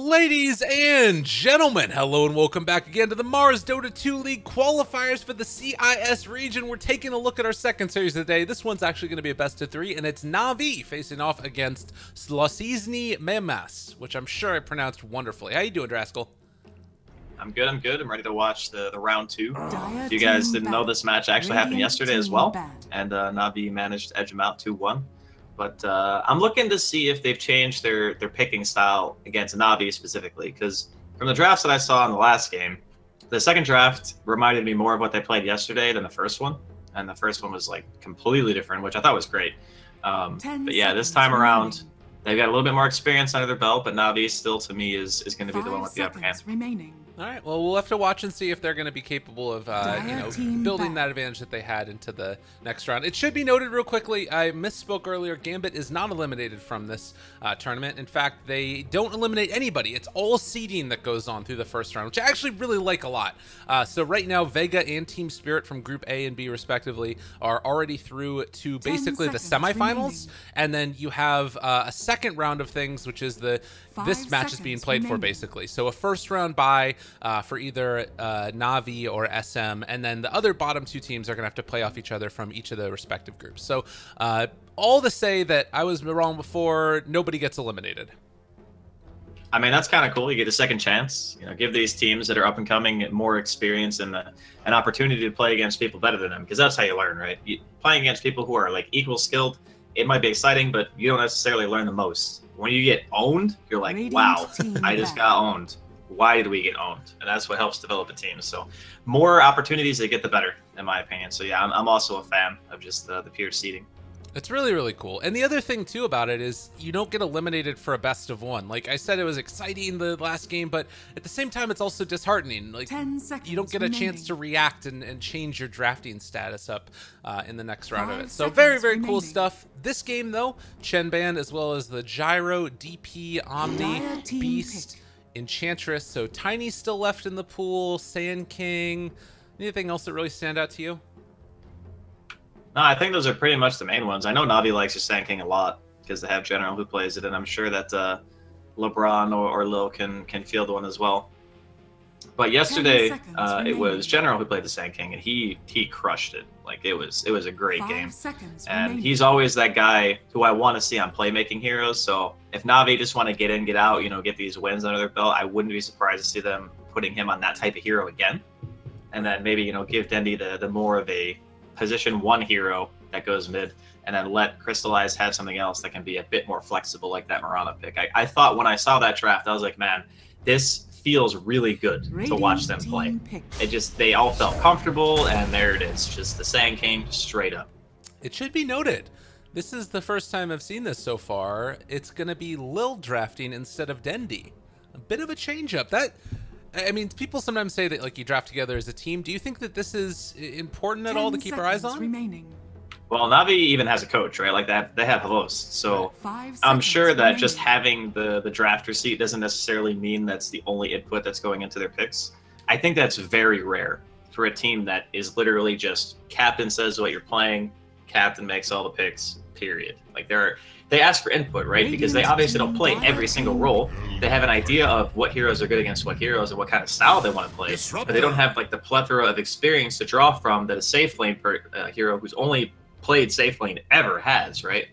Ladies and gentlemen, hello and welcome back again to the Mars Dota 2 League qualifiers for the CIS region. We're taking a look at our second series of the day. This one's actually going to be a best of three, and it's Na'Vi facing off against Slosizny Memas, which I'm sure I pronounced wonderfully. How you doing, Draskell? I'm good. I'm ready to watch the round two. If you guys didn't know, this match actually happened yesterday as well, and Na'Vi managed to edge them out 2-1. But I'm looking to see if they've changed their picking style against Na'Vi specifically, because from the drafts that I saw in the last game, the second draft reminded me more of what they played yesterday than the first one, and the first one was like completely different, which I thought was great. But yeah, this time around, they've got a little bit more experience under their belt, but Na'Vi still, to me, is going to be the one with the upper hand. All right, well, we'll have to watch and see if they're going to be capable of, building that advantage that they had into the next round. It should be noted real quickly, I misspoke earlier, Gambit is not eliminated from this tournament. In fact, they don't eliminate anybody. It's all seeding that goes on through the first round, which I actually really like a lot. So right now, Vega and Team Spirit from Group A and B, respectively, are already through to basically the semifinals. And then you have a second round of things, which is this match is being played for, basically. So a first round bye for either Na'Vi or SM, and then the other bottom two teams are going to have to play off each other from each of the respective groups. So all to say that I was wrong before, nobody gets eliminated. I mean, that's kind of cool. You get a second chance. You know, give these teams that are up and coming more experience and an opportunity to play against people better than them, because that's how you learn, right? Playing against people who are like equal skilled, it might be exciting, but you don't necessarily learn the most. When you get owned, you're like, wow, I just got owned. Why did we get owned? And that's what helps develop a team. So more opportunities they get, the better, in my opinion. So yeah, I'm also a fan of just the pure seeding. It's really, really cool. And the other thing, too, about it is you don't get eliminated for a best of one. Like I said, it was exciting the last game, but at the same time, it's also disheartening. Like, you don't get a chance to react and change your drafting status up in the next round of it. So very, very cool stuff. This game, though, Chenban, as well as the Gyro, DP, Omni, Beast, Enchantress. So Tiny's still left in the pool, Sand King. Anything else that really stand out to you? No, I think those are pretty much the main ones. I know Na'Vi likes the Sand King a lot because they have General who plays it, and I'm sure that LeBron or Lil can field one as well. But yesterday, it was General who played the Sand King, and he crushed it. Like it was a great game. And he's always that guy who I want to see on playmaking heroes. So if Na'Vi just want to get in, get out, you know, get these wins under their belt, I wouldn't be surprised to see them putting him on that type of hero again. And then maybe, you know, give Dendi the more of a position one hero that goes mid, and then let Crystallize have something else that can be a bit more flexible, like that Mirana pick. I thought when I saw that draft, I was like, man, this feels really good to watch them play. They all felt comfortable, and there it is, just the Sand King straight up. It should be noted, this is the first time I've seen this so far. It's going to be Lil drafting instead of Dendi. A bit of a change up. I mean, people sometimes say that like you draft together as a team. Do you think that this is important at all to keep our eyes on? Well, Na'Vi even has a coach, right? Like that, they have hosts. So I'm sure that just having the drafter seat doesn't necessarily mean that's the only input that's going into their picks. I think that's very rare for a team that is literally just captain says what you're playing, captain makes all the picks, period. Like they ask for input, right? Because they obviously don't play every single role. They have an idea of what heroes are good against what heroes and what kind of style they want to play, but they don't have like the plethora of experience to draw from that a safe lane hero who's only played safe lane ever has, right?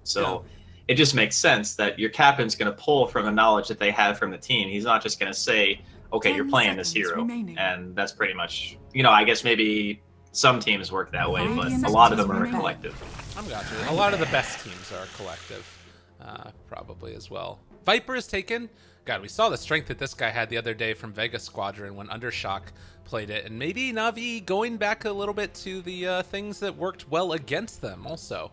So it just makes sense that your captain's going to pull from the knowledge that they have from the team. He's not just going to say, okay, you're playing this hero. And that's pretty much, you know, I guess maybe some teams work that way, but a lot of them are a collective. I'm got you. A lot of the best teams are collective, probably as well. Viper is taken. God, we saw the strength that this guy had the other day from Vega Squadron when Undershock played it. And maybe Na'Vi going back a little bit to the things that worked well against them also.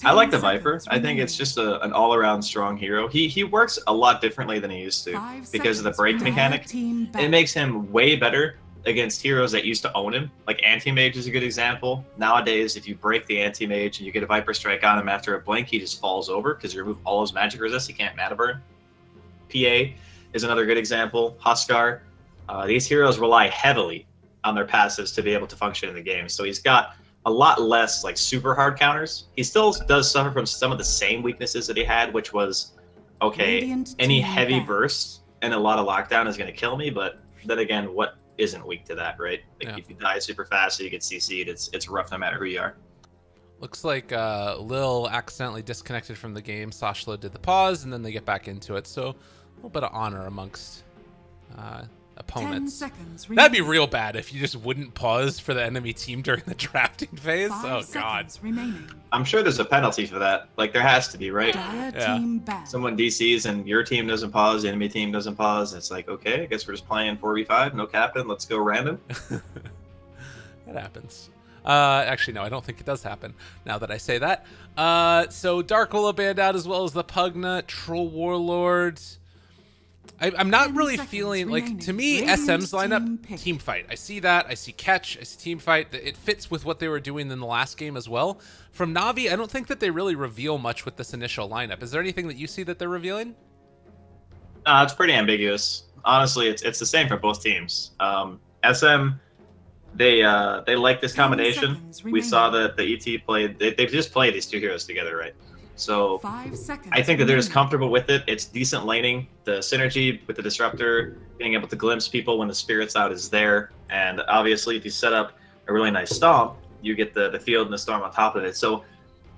I like the Viper. I think it's just an all-around strong hero. He works a lot differently than he used to because of the break mechanic. It makes him way better against heroes that used to own him. Like Anti-Mage is a good example. Nowadays, if you break the Anti-Mage and you get a Viper Strike on him after a blink, he just falls over because you remove all his magic resist. He can't mana burn. PA is another good example. Huskar. These heroes rely heavily on their passives to be able to function in the game. So he's got a lot less like super hard counters. He still does suffer from some of the same weaknesses that he had, which was okay, Radiant any team heavy back. burst and a lot of lockdown is going to kill me, but then again, what isn't weak to that, right? Like if you die super fast or you get CC'd, it's rough no matter who you are. Looks like Lil accidentally disconnected from the game. Sashlo did the pause, and then they get back into it. So a little bit of honor amongst opponents. 10 seconds That'd be remaining. real bad if you just wouldn't pause for the enemy team during the drafting phase. 5 Oh, God. seconds remaining. I'm sure there's a penalty for that. Like there has to be, right? Dire Yeah. team back. Someone DCs and your team doesn't pause, the enemy team doesn't pause. It's like, okay, I guess we're just playing 4v5, no captain, let's go random. That happens. Actually, no, I don't think it does happen now that I say that. So Dark Willow banned out as well as the Pugna, Troll Warlord. I'm not 10 really seconds feeling like, remaining. to me, Radiant SM's lineup, team pick. team fight. I see that. I see catch. I see team fight. It fits with what they were doing in the last game as well. From Na'Vi, I don't think that they really reveal much with this initial lineup. Is there anything that you see that they're revealing? It's pretty ambiguous. Honestly, it's the same for both teams. SM, they like this 10 combination. seconds We saw remaining. that the ET played. They just played these two heroes together, right? So 5 seconds. I think that they're just remaining. comfortable with it. It's decent laning. The synergy with the disruptor, being able to glimpse people when the spirit's out is there. And obviously, if you set up a really nice stomp, you get the field and the storm on top of it. So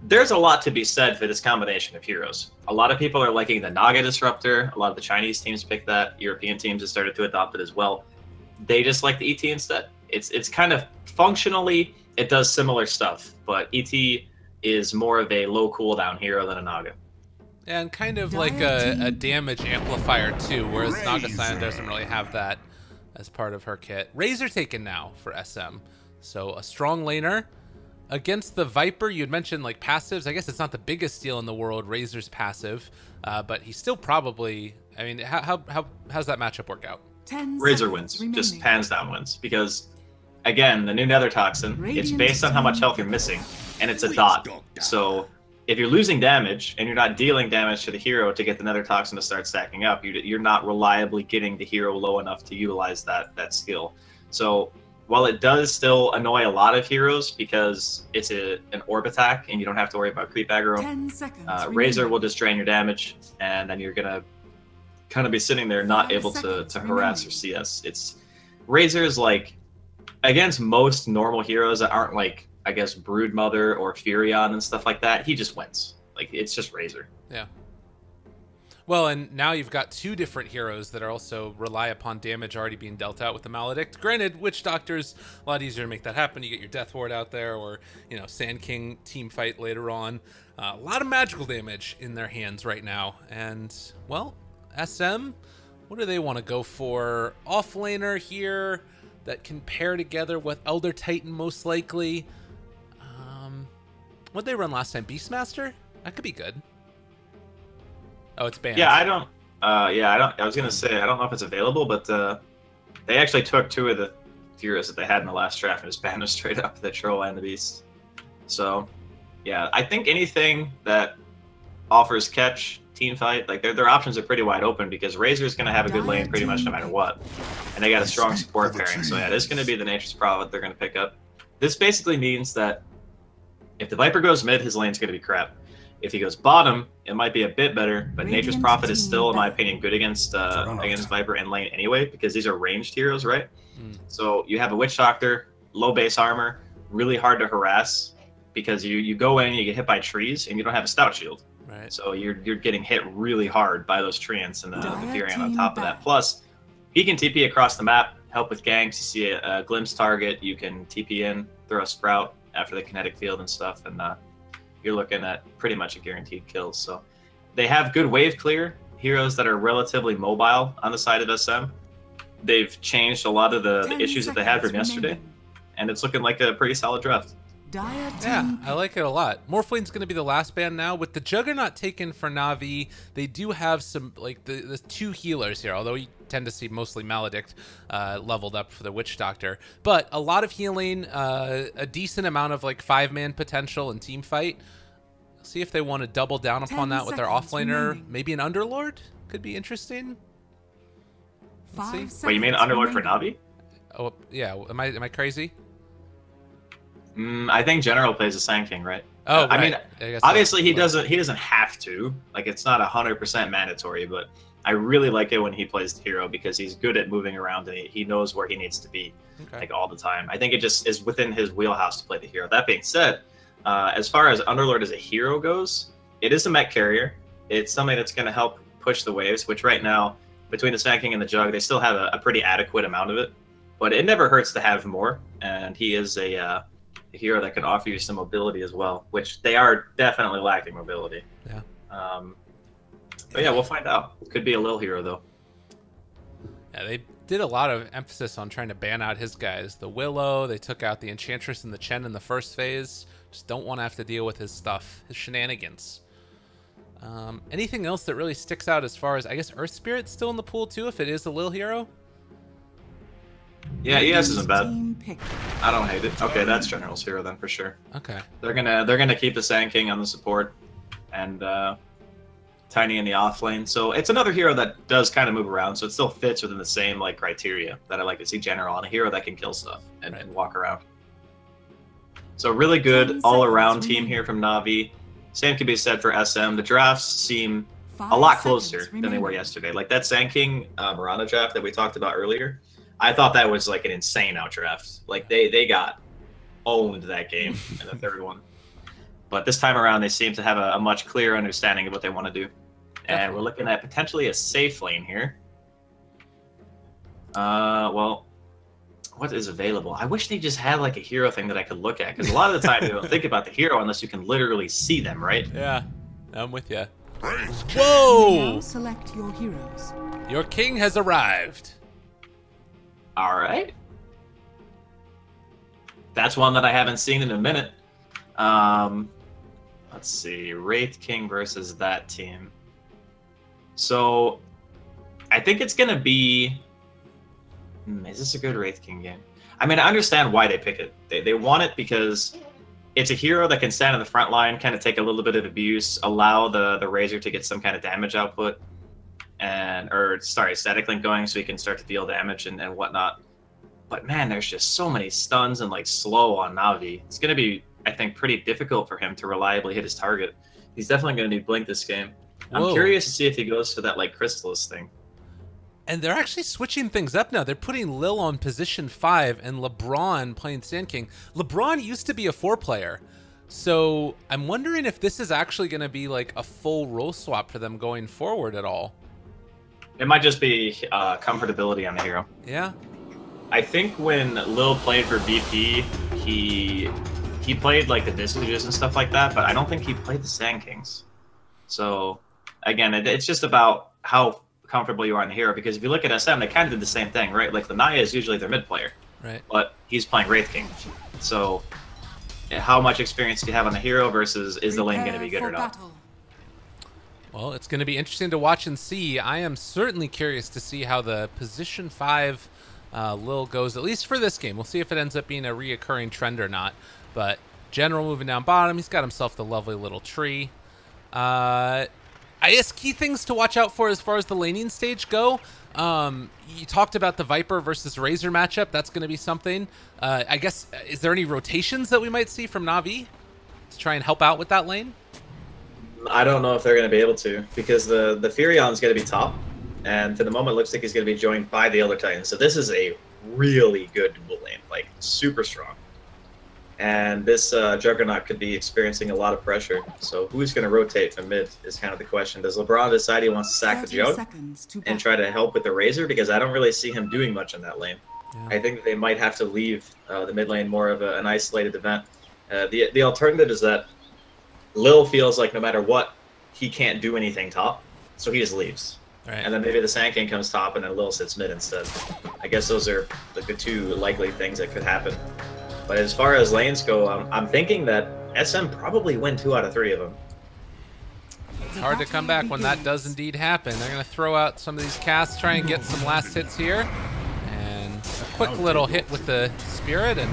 there's a lot to be said for this combination of heroes. A lot of people are liking the Naga disruptor. A lot of the Chinese teams pick that. European teams have started to adopt it as well. They just like the ET instead. It's kind of functionally, it does similar stuff, but ET is more of a low cooldown hero than a Naga. And kind of like a damage amplifier too, whereas Naga Siren doesn't really have that as part of her kit. Razor taken now for SM. So a strong laner. Against the Viper, you had mentioned like passives. I guess it's not the biggest steal in the world, Razor's passive, but he's still probably, I mean, how's that matchup work out? 10 Razor seconds wins, remaining. just hands down wins, because again, the new Nether Toxin, it's Radiant based on how much team health you're missing, and it's a dot. So if you're losing damage and you're not dealing damage to the hero to get the Nether Toxin to start stacking up, you're not reliably getting the hero low enough to utilize that skill. So while it does still annoy a lot of heroes because it's an orb attack and you don't have to worry about creep aggro, 10 seconds Razor remaining. will just drain your damage, and then you're gonna kind of be sitting there not 5 able to seconds harass or remaining. CS. It's Razor's like against most normal heroes that aren't like, I guess, Broodmother or Furion and stuff like that, he just wins. Like it's just Razor. Yeah. Well, and now you've got two different heroes that are also rely upon damage already being dealt out with the Maledict. Granted, Witch Doctor's a lot easier to make that happen. You get your Death Ward out there, or, you know, Sand King team fight later on. A lot of magical damage in their hands right now. And, well, SM, what do they want to go for? Offlaner here that can pair together with Elder Titan most likely. What'd they run last time? Beastmaster? That could be good. Oh, it's banned. Yeah, I was gonna say I don't know if it's available, but they actually took two of the heroes that they had in the last draft and just banned them straight up, the Troll and the Beast. So yeah, I think anything that offers catch, team fight, like their options are pretty wide open because Razor's gonna have a good lane pretty much no matter what. And they got a strong support pairing. So yeah, this is gonna be the Nature's Prophet they're gonna pick up. This basically means that if the Viper goes mid, his lane's gonna be crap. If he goes bottom, it might be a bit better, but Nature's Prophet is still, in my opinion, good against Viper and lane anyway, because these are ranged heroes, right? So you have a Witch Doctor, low base armor, really hard to harass, because you go in, you get hit by trees, and you don't have a Stout Shield. Right. So you're getting hit really hard by those treants and the Dire Furion on team top of that. back. Plus, he can TP across the map, help with ganks. You see a glimpse target, you can TP in, throw a Sprout after the kinetic field and stuff, and you're looking at pretty much a guaranteed kills. So they have good wave clear, heroes that are relatively mobile on the side of SM. They've changed a lot of the 10 issues that they had from seconds yesterday, remaining. and it's looking like a pretty solid draft. Dire Yeah, team I like it a lot. Morphlene's going to be the last ban now. With the Juggernaut taken for Na'Vi, they do have some, like, the two healers here, although you tend to see mostly Maledict leveled up for the Witch Doctor. But a lot of healing, a decent amount of, like, 5-man potential and team fight. See if they want to double down upon 10 that with their seconds offlaner. remaining. Maybe an Underlord could be interesting. 5 see. seconds Wait, you mean Underlord for remaining. Navi? Oh, yeah. Am I crazy? I think General plays the Sand King, right? Oh, I right. mean, obviously he doesn't have to. Like, it's not 100% mandatory, but I really like it when he plays the hero because he's good at moving around and he knows where he needs to be, like, all the time. I think it just is within his wheelhouse to play the hero. That being said, as far as Underlord as a hero goes, it is a mech carrier. It's something that's going to help push the waves, which right now, between the Sand King and the Jug, they still have a pretty adequate amount of it. But it never hurts to have more, and he is a hero that can offer you some mobility as well, which they are definitely lacking mobility. Yeah. But yeah, we'll find out. Could be a Lil hero, though. Yeah, they did a lot of emphasis on trying to ban out his guys. The Willow, they took out the Enchantress and the Chen in the first phase. Just don't want to have to deal with his stuff, his shenanigans. Anything else that really sticks out as far as, I guess, Earth Spirit's still in the pool too, if it is a Lil hero? Yeah, ES isn't bad. I don't hate it. Okay, that's General's hero then for sure. Okay. They're gonna keep the Sand King on the support and Tiny in the off lane. So it's another hero that does kind of move around, so it still fits within the same like criteria that I like to see General on, a hero that can kill stuff and walk around. So really good all-around team here from Na'Vi. Same can be said for SM. The drafts seem a lot closer than they were yesterday. Like that Sand King Mirana draft that we talked about earlier, I thought that was like an insane outdraft. Like they got owned that game in the third one. But this time around, they seem to have a much clearer understanding of what they want to do. And we're looking at potentially a safe lane here. Well, what is available? I wish they just had like a hero thing that I could look at, because a lot of the time you don't think about the hero unless you can literally see them, right? Yeah, I'm with you. Whoa! Now select your heroes. Your king has arrived. All right. That's one that I haven't seen in a minute. Let's see, Wraith King versus that team. So, I think it's gonna be. Is this a good Wraith King game? I mean, I understand why they pick it. They want it because it's a hero that can stand in the front line, kind of take a little bit of abuse, allow the Razor to get some kind of damage output, static link going so he can start to deal damage and whatnot. But man, there's just so many stuns and like slow on Na'Vi. It's gonna be, I think, pretty difficult for him to reliably hit his target. He's definitely gonna need Blink this game. I'm curious to see if he goes for that like Chrysalis thing. And they're actually switching things up now. They're putting Lil on position 5 and LeBron playing Sand King. LeBron used to be a 4-player. So I'm wondering if this is actually going to be like a full role swap for them going forward at all. It might just be comfortability on the hero. Yeah. I think when Lil played for VP, he played like the Visages and stuff like that, but I don't think he played the Sand Kings. So again, it's just about how comfortable you are on the hero, because if you look at SM, they kind of did the same thing, right? Like the Naya is usually their mid player, right? But he's playing Wraith King. So how much experience do you have on the hero versus is the lane going to be good or not? Well, it's going to be interesting to watch and see. I am certainly curious to see how the position 5 Lil goes, at least for this game. We'll see if it ends up being a reoccurring trend or not. But General moving down bottom, he's got himself the lovely little tree. I guess key things to watch out for as far as the laning stage go. You talked about the Viper versus Razor matchup. That's going to be something. I guess, is there any rotations that we might see from Na'Vi to try and help out with that lane? I don't know if they're going to be able to, because the Furion's going to be top, and to the moment it looks like he's going to be joined by the Elder Titan. So this is a really good dual lane, like super strong. And this Juggernaut could be experiencing a lot of pressure. So who's going to rotate from mid is kind of the question. Does LeBron decide he wants to sack the Jug and try to help with the Razor? Because I don't really see him doing much in that lane. Yeah. I think that they might have to leave the mid lane more of an isolated event. The alternative is that Lil feels like no matter what, he can't do anything top, so he just leaves. Right. And then maybe the Sand King comes top and then Lil sits mid instead. I guess those are the two likely things that could happen. But as far as lanes go, I'm thinking that SM probably win 2 out of 3 of them. It's hard to come back when that does indeed happen. They're going to throw out some of these casts, try and get some last hits here. And a quick little hit with the Spirit, and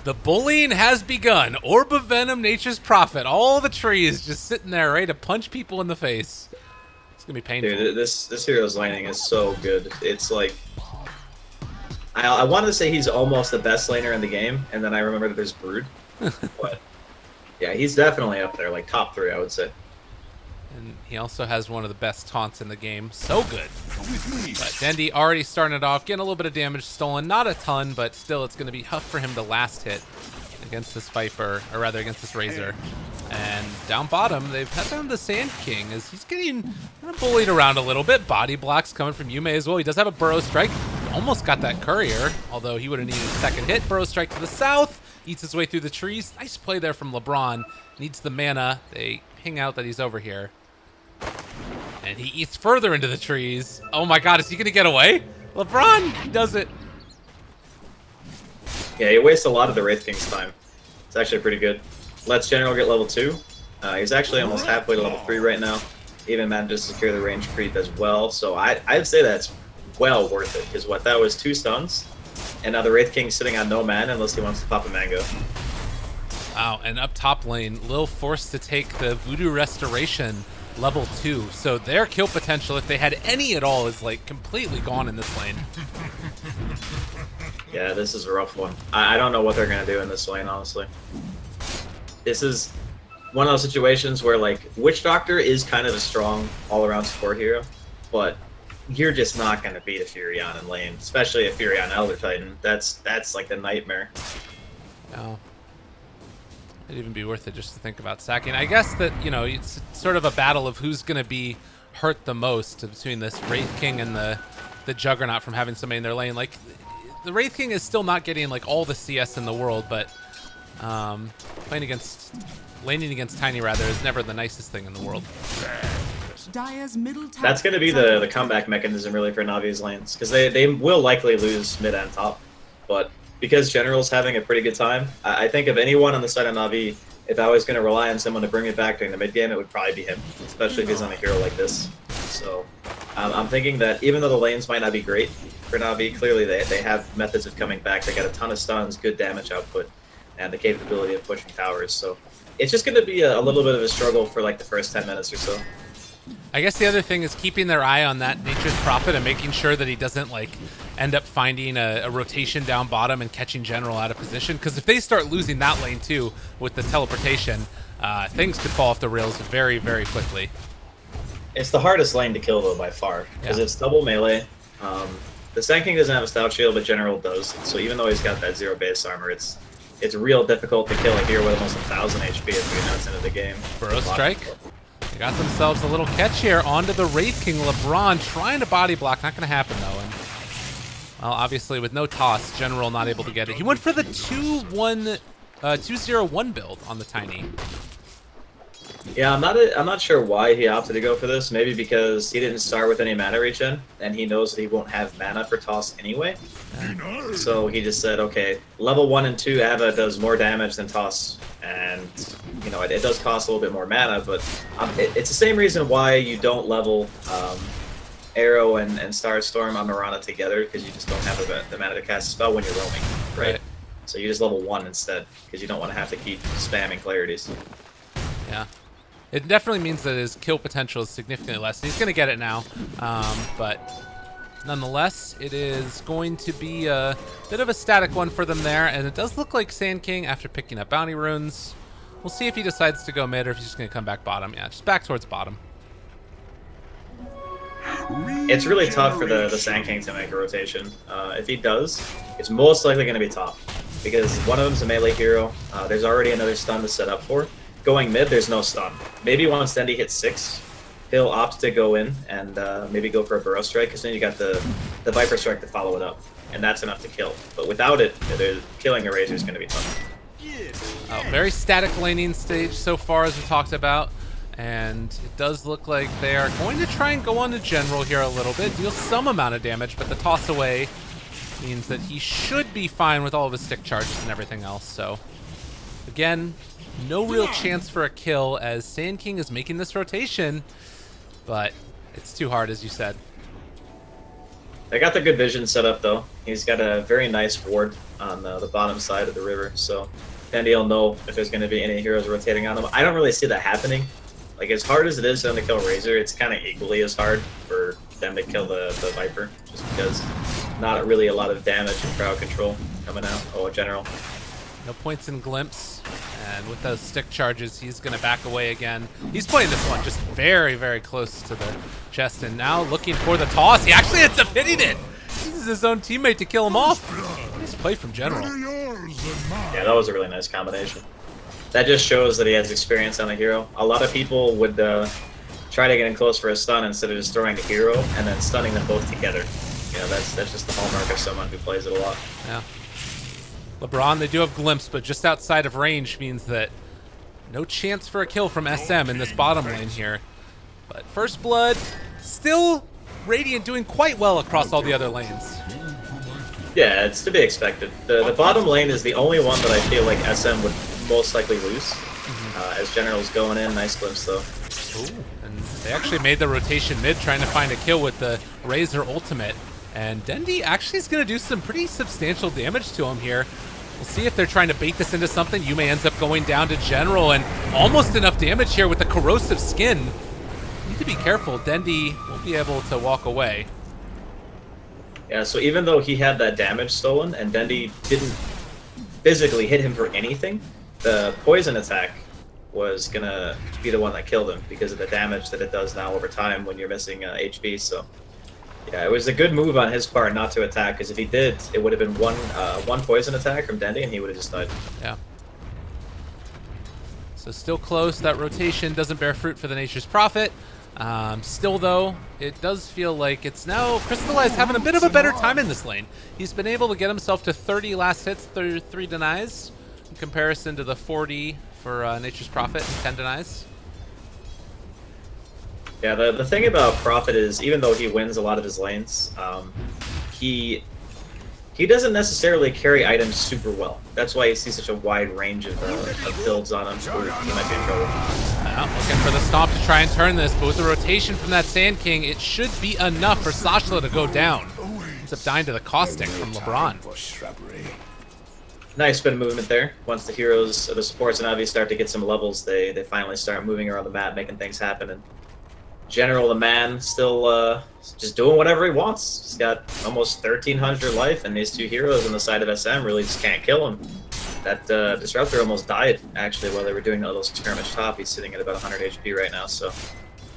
the bullying has begun. Orb of Venom, Nature's Prophet. All the trees just sitting there ready to punch people in the face. It's going to be painful. Dude, this hero's laning is so good. It's like... I wanted to say he's almost the best laner in the game, and then I remember that there's Brood. But Yeah, he's definitely up there, like top 3, I would say. And he also has one of the best taunts in the game. So good. But Dendi already starting it off, getting a little bit of damage stolen. Not a ton, but still it's going to be tough for him to last hit against this Viper, or rather against this Razor. And down bottom, they've had down the Sand King as he's getting kind of bullied around a little bit. Body blocks coming from Yume as well. He does have a Burrow Strike. Almost got that Courier, although he would have needed a second hit. Burrow Strike to the south. Eats his way through the trees. Nice play there from LeBron. Needs the mana. They ping out that he's over here. And he eats further into the trees. Oh my god, is he going to get away? LeBron does it. Yeah, he wastes a lot of the Wraith King's time. It's actually pretty good. Lets General get level 2. He's actually almost halfway to level 3 right now. Even managed to secure the range creep as well. So I'd say that's well worth it. Because what, that was 2 stuns. And now the Wraith King's sitting on no mana unless he wants to pop a mango. Wow, and up top lane, Lil forced to take the Voodoo Restoration level 2. So their kill potential, if they had any at all, is like completely gone in this lane. Yeah, this is a rough one. I don't know what they're going to do in this lane, honestly. This is one of those situations where, like, Witch Doctor is kind of a strong all-around support hero, but you're just not going to beat a Furion in lane, especially a Furion Elder Titan. That's like the nightmare. No. It'd even be worth it just to think about sacking. I guess that, you know, it's sort of a battle of who's going to be hurt the most between this Wraith King and the Juggernaut from having somebody in their lane. Like, the Wraith King is still not getting, like, all the CS in the world, but laning against Tiny, rather, is never the nicest thing in the world. That's going to be the comeback mechanism, really, for Navi's lanes, because they will likely lose mid and top, but because General's having a pretty good time, I think of anyone on the side of Na'Vi, if I was going to rely on someone to bring it back during the mid game, it would probably be him, especially if he's on a hero like this. So I'm thinking that even though the lanes might not be great for Na'Vi, clearly they have methods of coming back. They got a ton of stuns, good damage output, and the capability of pushing towers. So it's just going to be a little bit of a struggle for like the first 10 minutes or so. I guess the other thing is keeping their eye on that Nature's Prophet and making sure that he doesn't like end up finding a rotation down bottom and catching General out of position. Because if they start losing that lane too with the teleportation, things could fall off the rails very, very quickly. It's the hardest lane to kill though by far because it's double melee. The Sand King doesn't have a stout shield, but General does. So even though he's got that 0 base armor, it's real difficult to kill a hero with almost 1,000 HP as we announce into the game. Burrow Strike. They got themselves a little catch here onto the Wraith King. LeBron trying to body block. Not going to happen, though. And, well, obviously, with no toss, General not able to get it. He went for the 2-0-1 build on the Tiny. Yeah, I'm not sure why he opted to go for this. Maybe because he didn't start with any mana regen, and he knows that he won't have mana for toss anyway. So he just said, okay, level 1 and 2 Ava does more damage than toss, and you know it does cost a little bit more mana, but it's the same reason why you don't level Arrow and Starstorm on Mirana together, because you just don't have the mana to cast a spell when you're roaming, right? So you just level 1 instead, because you don't want to have to keep spamming clarities. Yeah. It definitely means that his kill potential is significantly less. He's going to get it now, but nonetheless, it is going to be a bit of a static one for them there, and it does look like Sand King, after picking up bounty runes, we'll see if he decides to go mid or if he's just going to come back bottom. Yeah, just back towards bottom. It's really tough for the Sand King to make a rotation. If he does, it's most likely going to be top, because one of them's a melee hero. There's already another stun to set up for. Going mid, there's no stun. Maybe once Dendi hits 6, he'll opt to go in and maybe go for a Burrow Strike, because then you got the Viper Strike to follow it up, and that's enough to kill. But without it, killing a Razor is going to be tough. Oh, very static laning stage so far, as we talked about, and it does look like they are going to try and go on to General here a little bit, deal some amount of damage, but the toss away means that he should be fine with all of his stick charges and everything else. So again, no real chance for a kill as Sand King is making this rotation, but it's too hard, as you said. They got the good vision set up, though. He's got a very nice ward on the bottom side of the river, so Dendi will know if there's going to be any heroes rotating on him. I don't really see that happening. Like, as hard as it is for them to kill Razor, it's kind of equally as hard for them to kill the Viper, just because not really a lot of damage and crowd control coming out. Oh, General. No points in Glimpse. And with those stick charges, he's going to back away again. He's playing this one just very, very close to the chest. And now looking for the toss. He actually ends up hitting it. Uses his own teammate to kill him off. Nice play from General. Yeah, that was a really nice combination. That just shows that he has experience on a hero. A lot of people would try to get in close for a stun instead of just throwing a hero and then stunning them both together. You know, that's just the hallmark of someone who plays it a lot. Yeah. LeBron, they do have Glimpse, but just outside of range means that no chance for a kill from SM in this bottom lane here. But First Blood, still Radiant doing quite well across all the other lanes. Yeah, it's to be expected. The bottom lane is the only one that I feel like SM would most likely lose. As General's going in, nice Glimpse though. Ooh, and they actually made the rotation mid trying to find a kill with the Razor ultimate. And Dendi actually is going to do some pretty substantial damage to him here. We'll see if they're trying to bait this into something. Yume ends up going down to General, and almost enough damage here with the corrosive skin. You need to be careful. Dendi won't be able to walk away. Yeah, so even though he had that damage stolen and Dendi didn't physically hit him for anything, the poison attack was going to be the one that killed him because of the damage that it does now over time when you're missing HP, so... Yeah, it was a good move on his part not to attack, because if he did, it would have been one poison attack from Dendi, and he would have just died. Yeah. So still close. That rotation doesn't bear fruit for the Nature's Prophet. Still, though, it does feel like it's now Crystallize having a bit of a better time in this lane. He's been able to get himself to 30 last hits, 33 denies, in comparison to the 40 for Nature's Prophet and 10 denies. Yeah, the thing about Prophet is, even though he wins a lot of his lanes, he doesn't necessarily carry items super well. That's why you see such a wide range of builds on him. Where he might be in trouble. Looking for the stomp to try and turn this, but with the rotation from that Sand King, it should be enough for Sashla to go down. Ends up dying to the Caustic from LeBron. Nice bit of movement there. Once the heroes, the supports, and Navi start to get some levels, they finally start moving around the map, making things happen. And General, the man, still just doing whatever he wants. He's got almost 1,300 life, and these two heroes on the side of SM really just can't kill him. That Disruptor almost died, actually, while they were doing a little skirmish top. He's sitting at about 100 HP right now, so...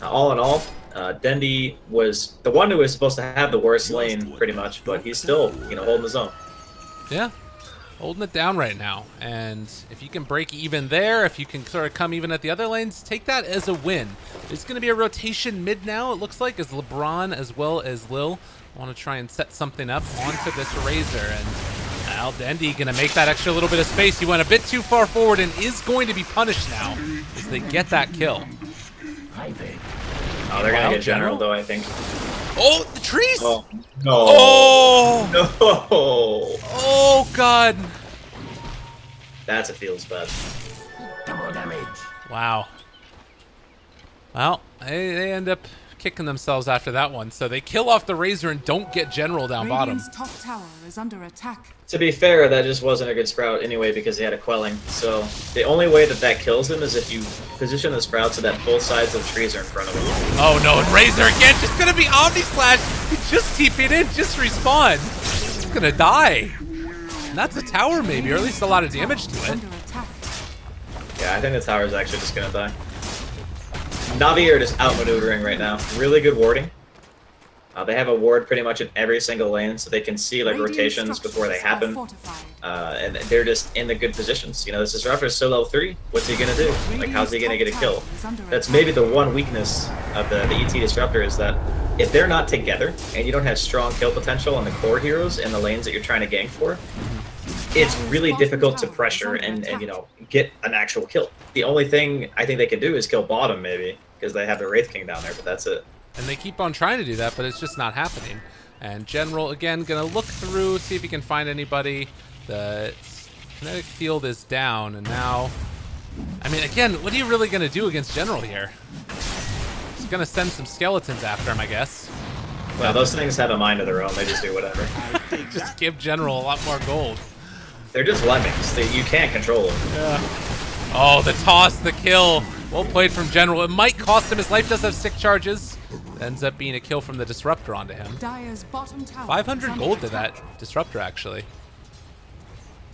all in all, Dendi was the one who was supposed to have the worst lane, pretty much, but he's still, you know, holding his own. Yeah. Holding it down right now, and if you can break even there, if you can sort of come even at the other lanes, take that as a win. There's going to be a rotation mid now, it looks like, as LeBron as well as Lil want to try and set something up onto this Razor, and now Dendi going to make that extra little bit of space. He went a bit too far forward and is going to be punished now as they get that kill. Oh, they're going to get General, though, I think. Oh, the trees! Oh, no. Oh! No! Oh, God. That's a feels bad. Double damage. Wow. Well, they end up kicking themselves after that one, so they kill off the Razor and don't get General down bottom. Radiant's top tower is under attack. To be fair, that just wasn't a good Sprout anyway because he had a Quelling. So the only way that kills him is if you position the Sprout so that both sides of the trees are in front of him. Oh no, and Razor again, just gonna be Omni Slash. He just TP'd in, just respawn. He's gonna die. And that's a tower maybe, or at least a lot of damage to it. Under attack. Yeah, I think the tower's actually just gonna die. Navi are just outmaneuvering right now. Really good warding. They have a ward pretty much in every single lane, so they can see like rotations before they happen. And they're just in the good positions. You know, this Disruptor is still level 3. What's he gonna do? Like, how's he gonna get a kill? That's maybe the one weakness of the ET Disruptor is that if they're not together and you don't have strong kill potential on the core heroes in the lanes that you're trying to gank for, it's really difficult to pressure and you know, get an actual kill. The only thing I think they can do is kill bottom maybe, because they have the Wraith King down there, but that's it. And they keep on trying to do that, but it's just not happening. And General, again, gonna look through, see if he can find anybody. The kinetic field is down, and now... I mean, again, what are you really gonna do against General here? He's gonna send some skeletons after him, I guess. Well, those things have a mind of their own, they just do whatever. Just give General a lot more gold. They're just lemmings, you can't control them. Yeah. Oh, the toss, the kill. Well played from General. It might cost him his life, does have stick charges. Ends up being a kill from the Disruptor onto him. Dire's bottom tower 500 gold to that Disruptor, actually.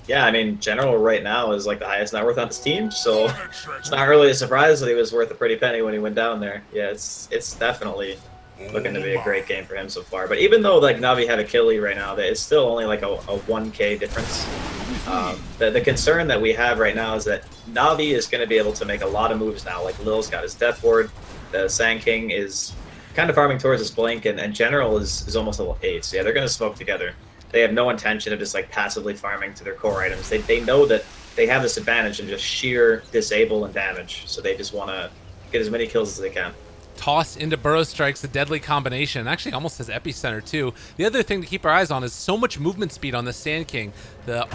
Yeah, I mean, General right now is like the highest net worth on his team, so it's not really a surprise that he was worth a pretty penny when he went down there. Yeah, it's definitely looking to be a great game for him so far. But even though like Navi have a kill lead right now, it's still only like a 1k difference. The concern that we have right now is that Navi is going to be able to make a lot of moves now. Like Lil's got his Death Ward, the Sand King is kind of farming towards his Blink, and General is almost level 8. So yeah, they're going to smoke together. They have no intention of just like passively farming to their core items. They know that they have this advantage in just sheer disable and damage. So they just want to get as many kills as they can. Toss into Burrow Strikes, a deadly combination. Actually, almost has Epicenter too. The other thing to keep our eyes on is so much movement speed on the Sand King. The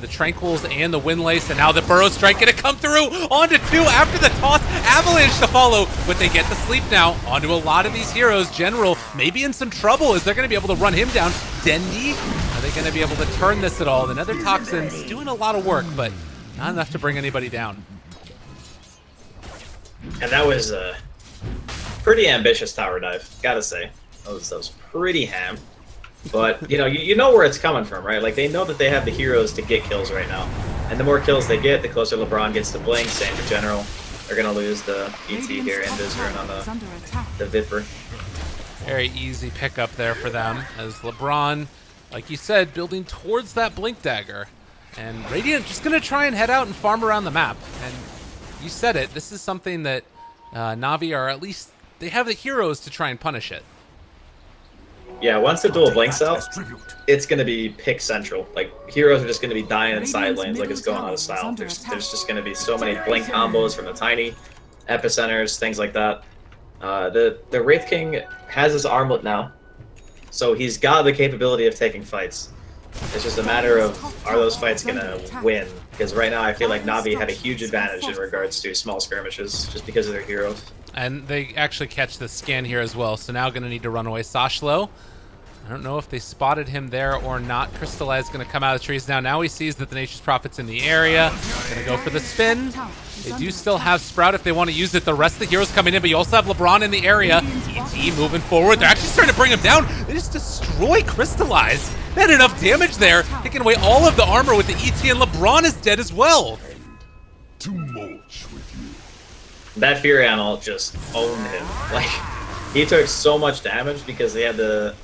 Tranquils and the Windlace, and now the Burrow Strike gonna come through onto 2 after the toss. Avalanche to follow, but they get the sleep now onto a lot of these heroes. General maybe in some trouble as they're gonna be able to run him down. Dendi, are they gonna be able to turn this at all? The Nether Toxin's doing a lot of work, but not enough to bring anybody down. And that was pretty ambitious tower dive, gotta say. That was pretty ham. But you know where it's coming from, right? Like they know that they have the heroes to get kills right now, and the more kills they get, the closer LeBron gets to Blink. Same for General. They're gonna lose the ET here and Vizier on the Viper. Very easy pickup there for them as LeBron, like you said, building towards that Blink Dagger, and Radiant just gonna try and head out and farm around the map. And you said it. This is something that Navi are at least. They have the heroes to try and punish it. Yeah, once the dual Blinks out, it's going to be pick central. Like, heroes are just going to be dying in side lanes like it's going out of style. There's just going to be so many Blink combos from the Tiny, Epicenters, things like that. The Wraith King has his armlet now, so he's got the capability of taking fights. It's just a matter of, are those fights going to win? Because right now I feel like Navi had a huge advantage in regards to small skirmishes, just because of their heroes. And they actually catch the scan here as well, so now going to need to run away. Sashlo, I don't know if they spotted him there or not. Crystallize going to come out of the trees now. Now he sees that the Nature's Prophet's in the area. Going to go for the spin. They do still have Sprout if they want to use it. The rest of the heroes coming in, but you also have LeBron in the area. ET moving forward. They're actually starting to bring him down. They just destroy Crystallize. They had enough damage there, taking away all of the armor with the ET, and LeBron is dead as well. Too much with you. That Furion ult just owned him. Like, he took so much damage because they had the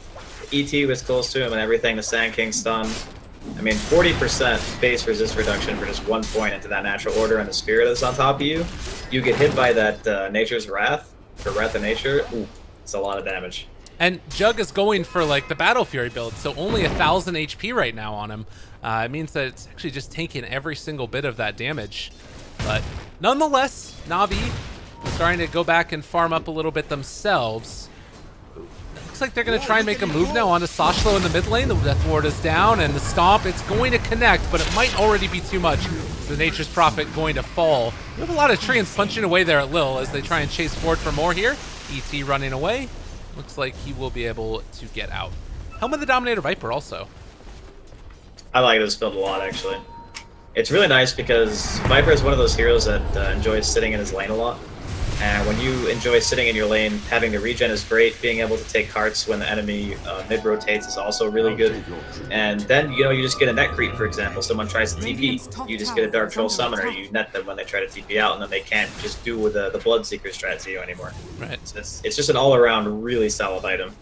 ET was close to him and everything, the Sand King stun. I mean, 40% base resist reduction for just 1 point into that natural order and the spirit that's on top of you. You get hit by that Nature's Wrath, or Wrath of Nature. Ooh, it's a lot of damage. And Jug is going for like the Battle Fury build, so only 1,000 HP right now on him. It means that it's actually just taking every single bit of that damage. But nonetheless, Navi starting to go back and farm up a little bit themselves. It looks like they're going to try and make a move now onto Sashlo in the mid lane. The Death Ward is down, and the Stomp, it's going to connect, but it might already be too much. The Nature's Prophet going to fall. We have a lot of Treants punching away there at Lil as they try and chase forward for more here. ET running away. Looks like he will be able to get out. Helm of the Dominator Viper also. I like this build a lot, actually. It's really nice because Viper is one of those heroes that enjoys sitting in his lane a lot. And when you enjoy sitting in your lane, having the regen is great. Being able to take carts when the enemy mid-rotates is also really good. And then, you just get a net creep, for example. Someone tries to TP, you just get a Dark Troll Summoner. You net them when they try to TP out, and then they can't just do with the Bloodseeker strat to you anymore. Right. So it's just an all-around really solid item.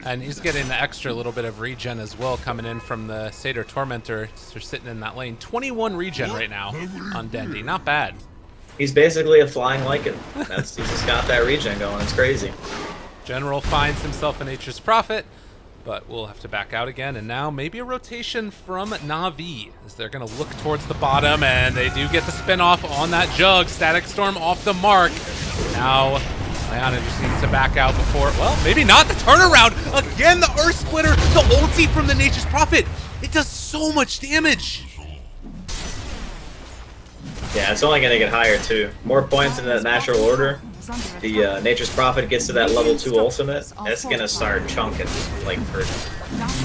And he's getting the extra little bit of regen as well coming in from the Satyr Tormentor. They're sitting in that lane. 21 regen right now on Dendi. Not bad. He's basically a flying Lycan. He's just got that regen going. It's crazy. General finds himself a Nature's Prophet, but we'll have to back out again. And now maybe a rotation from Na'Vi as they're going to look towards the bottom, and they do get the spin off on that Jug. Static Storm off the mark. Now Iana just needs to back out before, well, maybe not. The turnaround. Again, the Earth Splitter, the ulti from the Nature's Prophet. It does so much damage. Yeah, it's only going to get higher, too. More points in that natural order. The Nature's Prophet gets to that level 2 ultimate. It's going to start chunking, like, for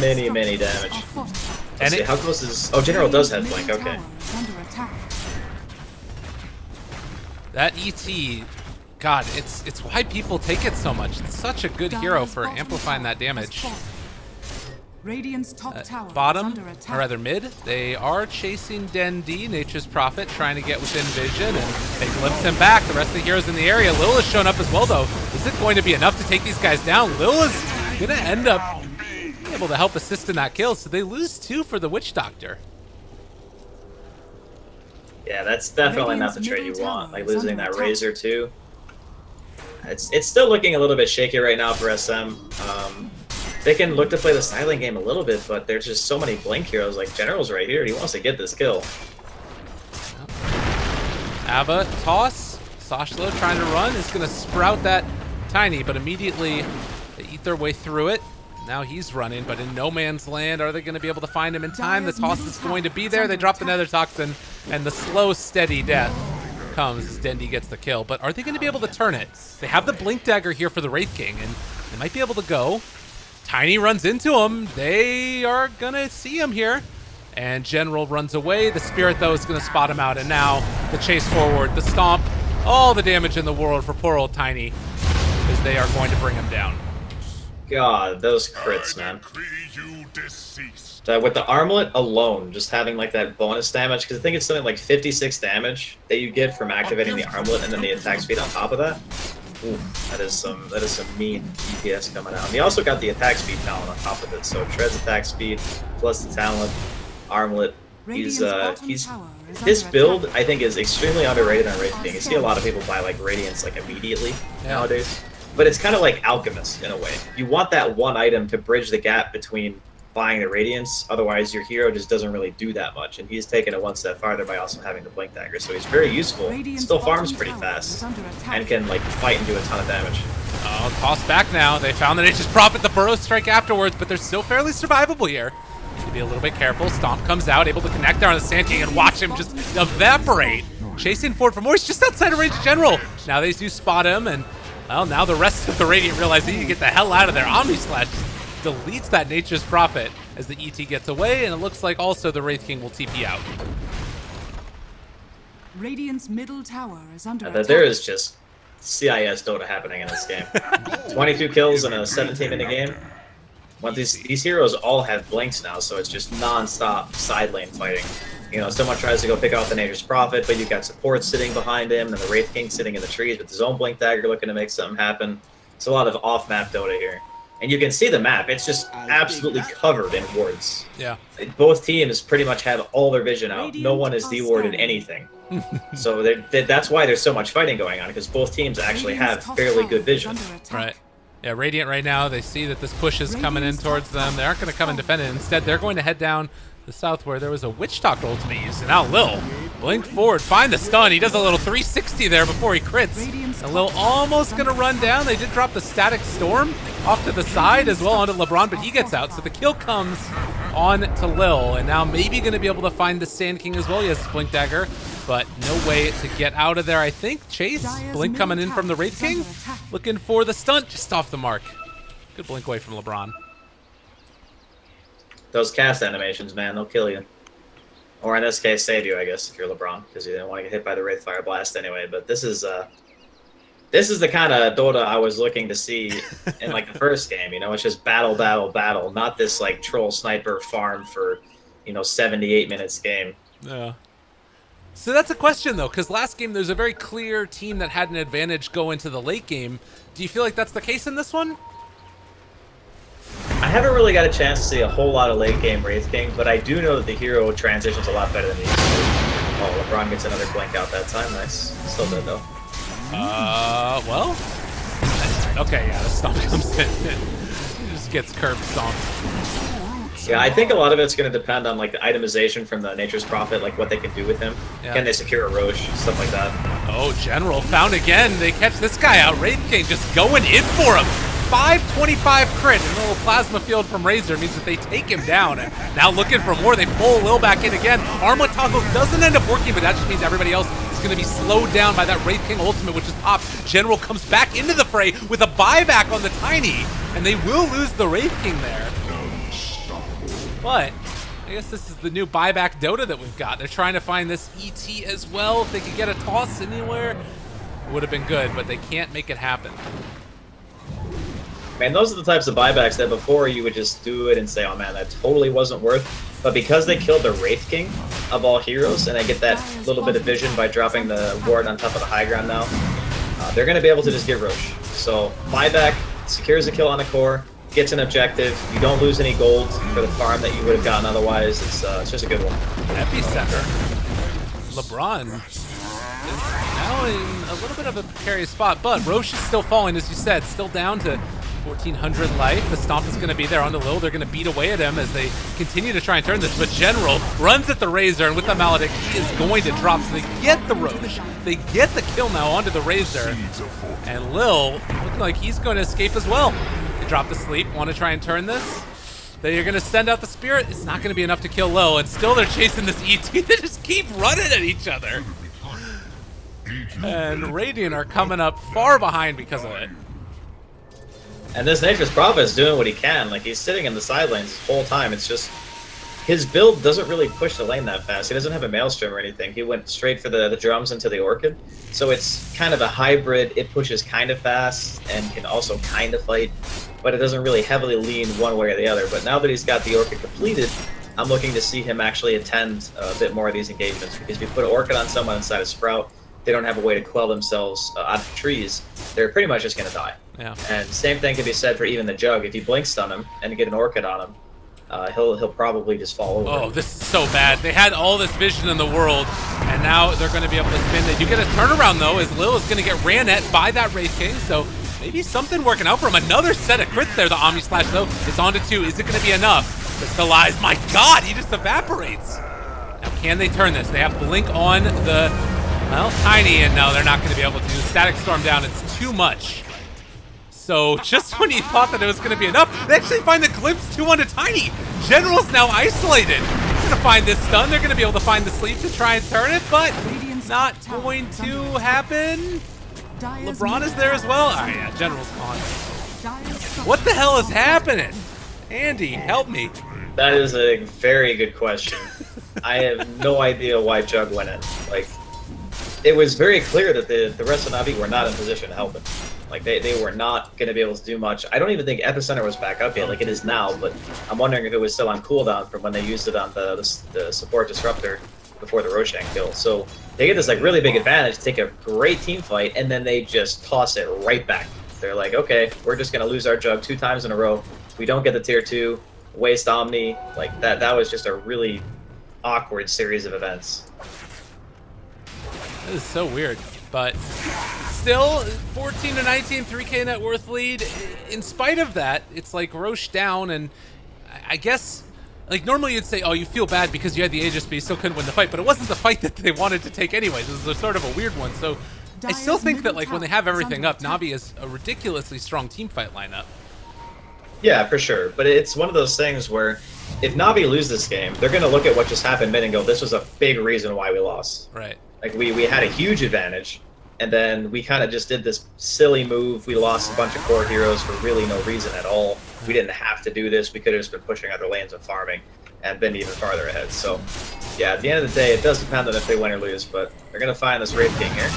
many, many damage. Let's see, how close is... Oh, General does have Blink, okay. That ET, God, it's why people take it so much. It's such a good hero for amplifying that damage. Radiant's top tower is Bottom, under attack. or rather mid, they are chasing Den D, Nature's Prophet, trying to get within vision, and they glimpse him back. The rest of the heroes in the area. Lil has shown up as well, though. Is it going to be enough to take these guys down? Lil is going to end up being able to help assist in that kill, so they lose 2 for the Witch Doctor. Yeah, that's definitely not the trade you want. Like losing that Razor too. It's still looking a little bit shaky right now for SM. They can look to play the silent game a little bit, but there's just so many Blink heroes. Like General's right here. He wants to get this kill. Ava, toss. Sashla trying to run is going to sprout that Tiny, but immediately they eat their way through it. Now he's running, but in no man's land. Are they going to be able to find him in time? The toss is going to be there. They drop the Nether Toxin, and the slow, steady death comes as Dendi gets the kill. But are they going to be able to turn it? They have the Blink Dagger here for the Wraith King, and they might be able to go. Tiny runs into him. They are going to see him here. And General runs away. The Spirit, though, is going to spot him out. And now the chase forward, the stomp, all the damage in the world for poor old Tiny, as they are going to bring him down. God, those crits, man. With the armlet alone, just having like that bonus damage, because I think it's something like 56 damage that you get from activating the armlet, and then the attack speed on top of that. Ooh, that is some mean DPS coming out. And he also got the attack speed talent on top of it, so Tread's attack speed plus the talent, armlet. His build, I think, is extremely underrated on Wraith King. You see a lot of people buy like Radiance like immediately nowadays. But it's kind of like Alchemist in a way. You want that one item to bridge the gap between buying the Radiance, otherwise your hero just doesn't really do that much. And he's taken it one step farther by also having the Blink Dagger, so he's very useful. Still farms pretty fast, and can like fight and do a ton of damage. Oh, toss back now. They found the Nature's Prophet, the Burrow Strike afterwards, but they're still fairly survivable here. Need to be a little bit careful. Stomp comes out, able to connect there on the Sand King, and watch him just evaporate. Chasing forward for more. He's just outside of range General. Now they do spot him, and well, now the rest of the Radiant realize they need to get the hell out of there. Omni Slash deletes that Nature's Prophet as the ET gets away, and it looks like also the Wraith King will TP out. Radiant's middle tower is under attack. There is just CIS Dota happening in this game. 22 kills in a 17-minute game. Well, these heroes all have blinks now, so it's just non-stop side lane fighting. You know, someone tries to go pick out the Nature's Prophet, but you've got support sitting behind him, and the Wraith King sitting in the trees with his own Blink Dagger looking to make something happen. It's a lot of off-map Dota here. And you can see the map. It's just absolutely covered in wards. Yeah. Both teams pretty much have all their vision out. No one is dewarded anything. So that's why there's so much fighting going on, because both teams actually have fairly good vision. Right. Yeah, Radiant right now, they see that this push is coming in towards them. They aren't going to come and defend it. Instead, they're going to head down the south where there was a Witch Doctor ultimate used. And now Lil, blink forward, find the stun. He does a little 360 there before he crits. And Lil almost going to run down. They did drop the Static Storm off to the side as well onto LeBron, but he gets out. So the kill comes on to Lil. And now maybe going to be able to find the Sand King as well. He has his Blink Dagger, but no way to get out of there, I think. Chase, Blink coming in from the Wraith King. Looking for the stunt, just off the mark. Good blink away from LeBron. Those cast animations, man, they'll kill you. Or in this case, save you, I guess, if you're LeBron, because you didn't want to get hit by the Wraith Fire Blast anyway. But this is the kind of Dota I was looking to see in like the first game. You know, it's just battle, battle, battle, not this like troll sniper farm for 78 minutes game. Yeah. So that's a question though, because last game there's a very clear team that had an advantage go into the late game. Do you feel like that's the case in this one? I haven't really got a chance to see a whole lot of late game Wraith King, but I do know that the hero transitions a lot better than he used to. Oh, LeBron gets another blink out that time. Nice. Still dead though. Well. Okay, yeah, the stomp comes in. He just gets curb stomped. Yeah, I think a lot of it's going to depend on like the itemization from the Nature's Prophet, like what they can do with him. Yeah. Can they secure a Roche, stuff like that. Oh, General found again. They catch this guy out. Wraith King just going in for him. 525 crit and a little plasma field from Razor means that they take him down. And now looking for more, they pull Lil back in again. Armlet Toggle doesn't end up working, but that just means everybody else is going to be slowed down by that Wraith King ultimate, which is popped. General comes back into the fray with a buyback on the Tiny, and they will lose the Wraith King there. But I guess this is the new buyback Dota that we've got. They're trying to find this ET as well. If they could get a toss anywhere, it would have been good, but they can't make it happen. Man, those are the types of buybacks that before you would just do it and say, oh man, that totally wasn't worth. But because they killed the Wraith King of all heroes, and I get that little bit of vision by dropping the ward on top of the high ground now, they're going to be able to just get Rosh. So buyback secures a kill on the core, gets an objective. You don't lose any gold for the farm that you would have gotten otherwise. It's just a good one. Epicenter. LeBron is now in a little bit of a precarious spot, but Rosh is still falling, as you said, still down to 1,400 life. The Stomp is going to be there on the Lil. They're going to beat away at him as they continue to try and turn this. But General runs at the Razor, and with the Maledict, he is going to drop. So they get the Rosh. They get the kill now onto the Razor. And Lil looking like he's going to escape as well. They drop the sleep, want to try and turn this. They're going to send out the Spirit. It's not going to be enough to kill Lil, and still they're chasing this ET. They just keep running at each other. And Radiant are coming up far behind because of it. And this Nature's Prophet is doing what he can. Like, he's sitting in the side lanes this whole time. It's just, his build doesn't really push the lane that fast. He doesn't have a Maelstrom or anything. He went straight for the drums into the Orchid. So it's kind of a hybrid. It pushes kind of fast and can also kind of fight, but it doesn't really heavily lean one way or the other. But now that he's got the Orchid completed, I'm looking to see him actually attend a bit more of these engagements, because if you put an Orchid on someone inside a Sprout, they don't have a way to quell themselves out of trees, they're pretty much just going to die. Yeah. And same thing can be said for even the Jug. If you blink stun him and get an Orchid on him, he'll probably just fall over. Oh, this is so bad. They had all this vision in the world, and now they're going to be able to spin. They do get a turnaround, though, as Lil is going to get ran at by that Wraith King, so maybe something working out for him. Another set of crits there. The Omni Slash, though, it's on to 2. Is it going to be enough? Just the lies. My God, he just evaporates. Now, can they turn this? They have Blink on the, well, Tiny, and no, they're not going to be able to. Static Storm down. It's too much. So just when you thought that it was going to be enough, they actually find the Glimpse 2 onto Tiny. General's now isolated. They're going to find this stun. They're going to be able to find the sleep to try and turn it, but not going to happen. LeBron is there as well. Oh yeah, General's gone. What the hell is happening? Andy, help me. That is a very good question. I have no idea why Jug went in. Like, it was very clear that the rest of Na'Vi were not in position to help him. Like, they were not going to be able to do much. I don't even think Epicenter was back up yet, like it is now, but I'm wondering if it was still on cooldown from when they used it on the support disruptor before the Roshan kill. So they get this like really big advantage, take a great team fight, and then they just toss it right back. They're like, okay, we're just going to lose our Jug 2 times in a row. We don't get the tier 2, waste Omni. Like, that was just a really awkward series of events. This is so weird, but still 14-19, 3K net worth lead. In spite of that, it's like Rosh down, and I guess, like, normally you'd say, oh, you feel bad because you had the Aegis, but you still couldn't win the fight, but it wasn't the fight that they wanted to take anyways. This is a sort of a weird one. So I still think that, like, when they have everything up, Na'Vi is a ridiculously strong team fight lineup. Yeah, for sure, but it's one of those things where if Na'Vi lose this game, they're going to look at what just happened mid and go, this was a big reason why we lost. Right. Like, we had a huge advantage, and then we kind of just did this silly move. We lost a bunch of core heroes for really no reason at all. We didn't have to do this. We could have just been pushing other lanes and farming and been even farther ahead. So, yeah, at the end of the day, it does depend on if they win or lose, but they're going to find this Wraith King here.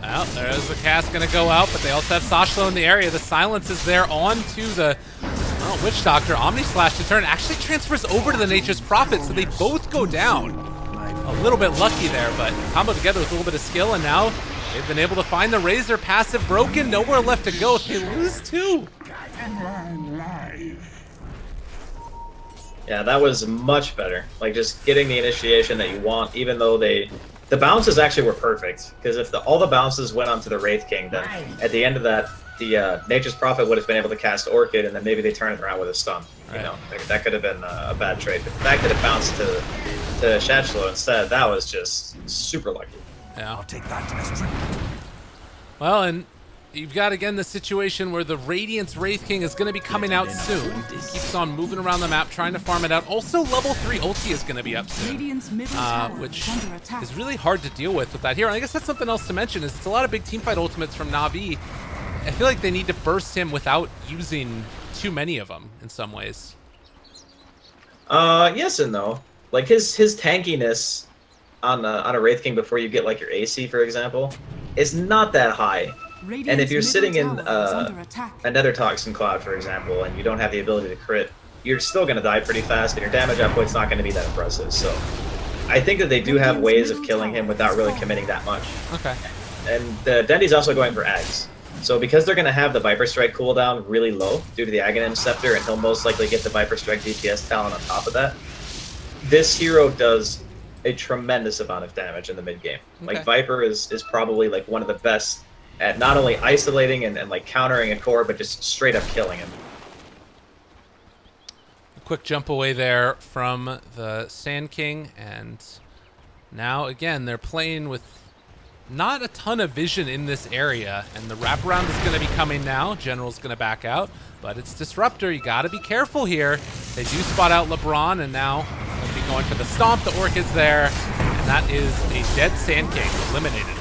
Well, there's the cast going to go out, but they also have Sashlo in the area. The silence is there on to the Witch Doctor. Omni Slash to turn actually transfers over to the Nature's Prophet, so they both go down. A little bit lucky there, but combo together with a little bit of skill, and now they've been able to find the Razor. Passive broken, nowhere left to go. They lose 2. Yeah, that was much better. Like, just getting the initiation that you want, even though the bounces actually were perfect. Because if all the bounces went onto the Wraith King, then at the end of that, the Nature's Prophet would have been able to cast Orchid, and then maybe they turn it around with a stun. Right. You know, like, that could have been a bad trade. But the fact that it bounced to Shatchlo instead, that was just super lucky. Yeah. I'll take that as true. Well, and you've got again the situation where the Radiant's Wraith King is going to be coming out soon. He keeps on moving around the map, trying to farm it out. Also, level 3 ulti is going to be up soon, which is really hard to deal with that here. And I guess that's something else to mention, is it's a lot of big teamfight ultimates from Na'Vi. I feel like they need to burst him without using too many of them in some ways. Yes and no. Like, his tankiness on a Wraith King before you get, like, your AC, for example, is not that high. And if you're sitting in a Nether Toxin Cloud, for example, and you don't have the ability to crit, you're still going to die pretty fast, and your damage output's not going to be that impressive. So I think that they do have ways of killing him without really committing that much. Okay. And Dendi's also going for Ags. So because they're going to have the Viper Strike cooldown really low due to the Aghanim Scepter, and he'll most likely get the Viper Strike DPS talent on top of that, this hero does a tremendous amount of damage in the mid game. Okay. Like Viper is probably like one of the best at not only isolating and like countering a core, but just straight up killing him. A quick jump away there from the Sand King, and now again they're playing with not a ton of vision in this area, and the wraparound is going to be coming now. General's going to back out, but it's Disruptor. You got to be careful here. They do spot out LeBron, and now they'll be going for the Stomp. The Orchid's there, and that is a dead Sand King eliminated.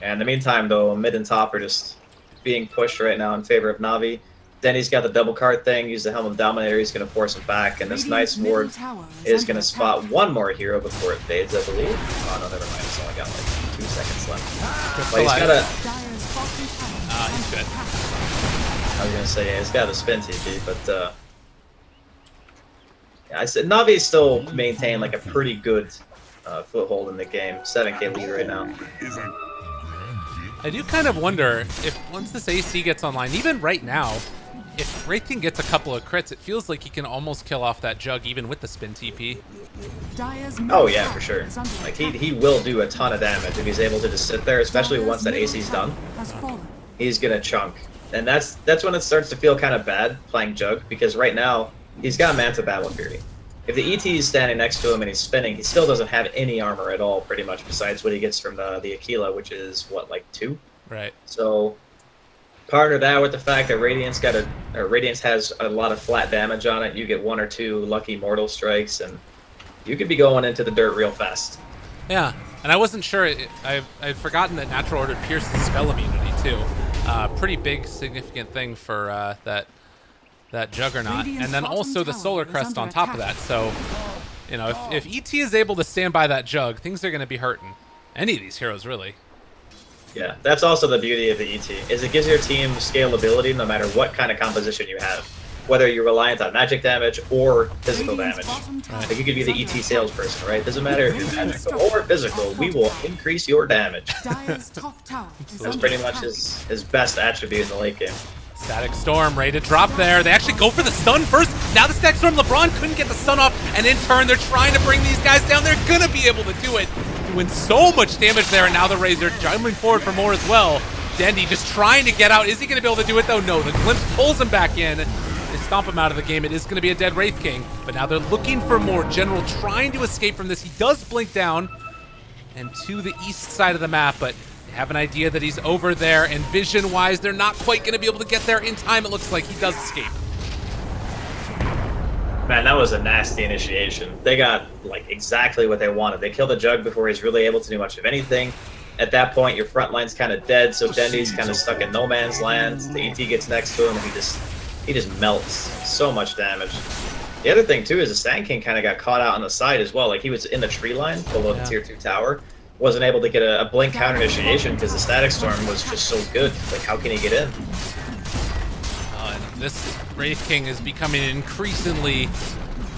And in the meantime, though, mid and top are just being pushed right now in favor of Na'Vi. Denny's got the double card thing, use the Helm of Dominator, he's going to force him back, and this nice ward is going to spot one more hero before it fades, I believe. Oh, no, never mind, it's only got like 2 seconds left. But he's got a... he's good. I was going to say, yeah, he's got a spin TP, but... yeah, I said Na'Vi still maintain like a pretty good foothold in the game. 7k lead right now. I do kind of wonder if once this AC gets online, even right now, if Wraith King gets a couple of crits, it feels like he can almost kill off that Jug even with the spin TP. Oh yeah, for sure. Like he will do a ton of damage if he's able to just sit there, especially once that AC's done. He's gonna chunk. And that's when it starts to feel kind of bad playing Jug, because right now he's got Manta Battle Fury. If the ET is standing next to him and he's spinning, he still doesn't have any armor at all, pretty much, besides what he gets from the Aquila, which is, what, like 2? Right. So, partner that with the fact that Radiance has a lot of flat damage on it. You get 1 or 2 lucky mortal strikes, and you could be going into the dirt real fast. Yeah, and I wasn't sure. I'd forgotten that Natural Order pierces spell immunity, too. Pretty big, significant thing for that Juggernaut, and then also the Solar Crest on top of that. So, you know, if ET is able to stand by that Jug, things are going to be hurting. Any of these heroes, really. Yeah, that's also the beauty of the ET, is it gives your team scalability no matter what kind of composition you have. Whether you're reliant on magic damage or physical damage. Like you could be the ET salesperson, right? Doesn't matter if you're magical or physical, we will increase your damage. That's pretty much his best attribute in the late game. Static Storm ready to drop there. They actually go for the stun first. Now the Static Storm, LeBron couldn't get the stun off, and in turn, they're trying to bring these guys down. They're gonna be able to do it. Doing so much damage there, and now the Razor jumping forward for more as well. Dendi just trying to get out. Is he gonna be able to do it though? No, the Glimpse pulls him back in. They stomp him out of the game. It is gonna be a dead Wraith King, but now they're looking for more. General trying to escape from this. He does blink down and to the east side of the map, but have an idea that he's over there, and vision-wise, they're not quite going to be able to get there in time. It looks like he does escape. Man, that was a nasty initiation. They got like exactly what they wanted. They killed the Jug before he's really able to do much of anything. At that point, your front line's kind of dead, so Dendi's kind of stuck in no man's land. The ET gets next to him, and he just melts. So much damage. The other thing, too, is the Sand King kind of got caught out on the side as well. Like, he was in the tree line below the Tier 2 tower. Wasn't able to get a blink counter initiation because the Static Storm was just so good. Like, how can he get in? And this Wraith King is becoming an increasingly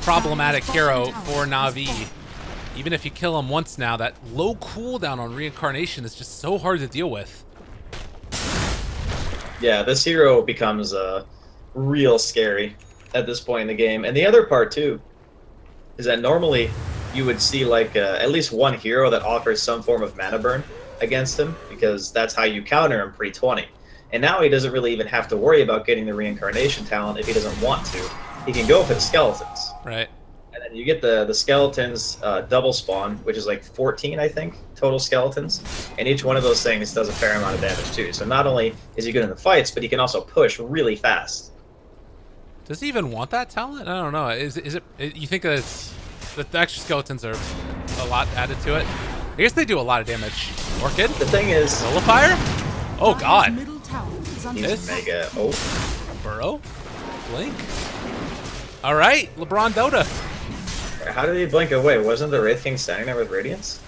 problematic hero for Na'Vi. Even if you kill him once now, that low cooldown on Reincarnation is just so hard to deal with. Yeah, this hero becomes real scary at this point in the game. And the other part, too, is that normally you would see like at least one hero that offers some form of mana burn against him, because that's how you counter him pre-20. And now he doesn't really even have to worry about getting the Reincarnation talent if he doesn't want to. He can go for the Skeletons. Right. And then you get the Skeletons double spawn, which is like 14, I think, total Skeletons. And each one of those things does a fair amount of damage too. So not only is he good in the fights, but he can also push really fast. Does he even want that talent? I don't know. Is it you think that it's... The extra skeletons are a lot added to it. I guess they do a lot of damage. Orchid? The thing is... Nullifier? Oh, God. He's mega... Oh. Burrow? Blink? All right, LeBron Dota. How did he blink away? Wasn't the Wraith King standing there with Radiance?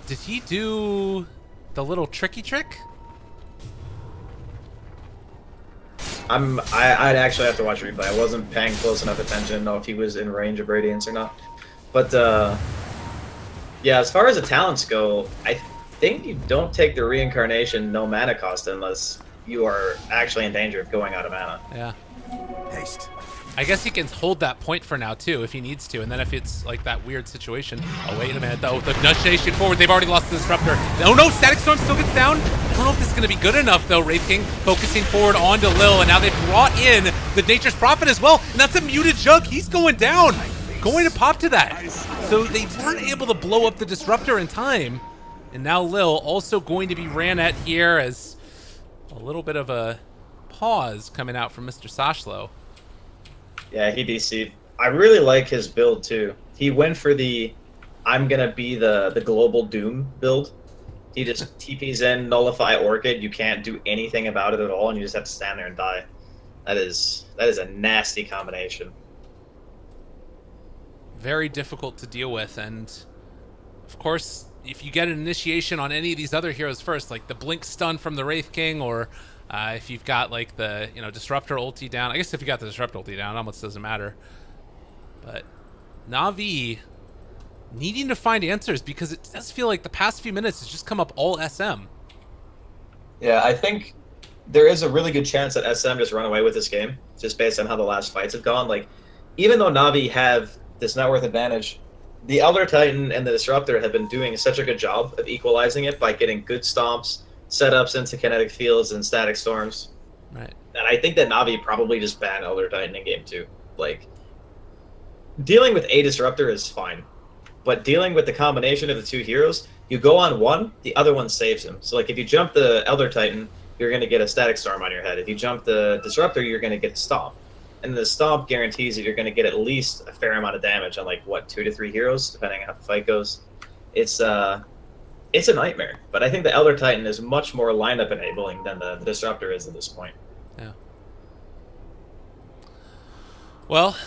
Did he do... the little tricky trick? I'd actually have to watch replay. I wasn't paying close enough attention to know if he was in range of Radiance or not. But yeah, as far as the talents go, I think you don't take the reincarnation no mana cost unless you are actually in danger of going out of mana. Yeah. Haste. I guess he can hold that point for now too if he needs to, and then if it's like that weird situation. Oh wait a minute though, the Nation forward, they've already lost the Disruptor. Oh no, Static Storm still gets down. I don't know if this is gonna be good enough though. Wraith King focusing forward onto Lil, and now they've brought in the Nature's Prophet as well, and that's a muted Jug. He's going down, going to pop to that. So they weren't able to blow up the Disruptor in time, and now Lil also going to be ran at here as a little bit of a pause coming out from Mr. Sashlo. Yeah, he DC'd. I really like his build too. He went for the I'm gonna be the global doom build. He just TPs in, nullify Orchid, you can't do anything about it at all, and you just have to stand there and die. That is a nasty combination. Very difficult to deal with, and of course, if you get an initiation on any of these other heroes first, like the Blink Stun from the Wraith King, or if you've got like the Disruptor ulti down. I guess if you got the Disruptor ulti down, almost doesn't matter. But Na'Vi needing to find answers, because it does feel like the past few minutes has just come up all SM. Yeah, I think there is a really good chance that SM just run away with this game, just based on how the last fights have gone. Like, even though Na'Vi have this net worth advantage, the Elder Titan and the Disruptor have been doing such a good job of equalizing it by getting good stomps, setups into kinetic fields and static storms. Right. And I think that Na'Vi probably just banned Elder Titan in game 2. Like, dealing with a Disruptor is fine, but dealing with the combination of the two heroes, you go on one, the other one saves him. So like if you jump the Elder Titan, you're going to get a Static Storm on your head. If you jump the Disruptor, you're going to get a Stomp. And the Stomp guarantees that you're going to get at least a fair amount of damage on, like, what, 2 to 3 heroes, depending on how the fight goes. It's a nightmare. But I think the Elder Titan is much more lineup enabling than the Disruptor is at this point. Yeah. Well,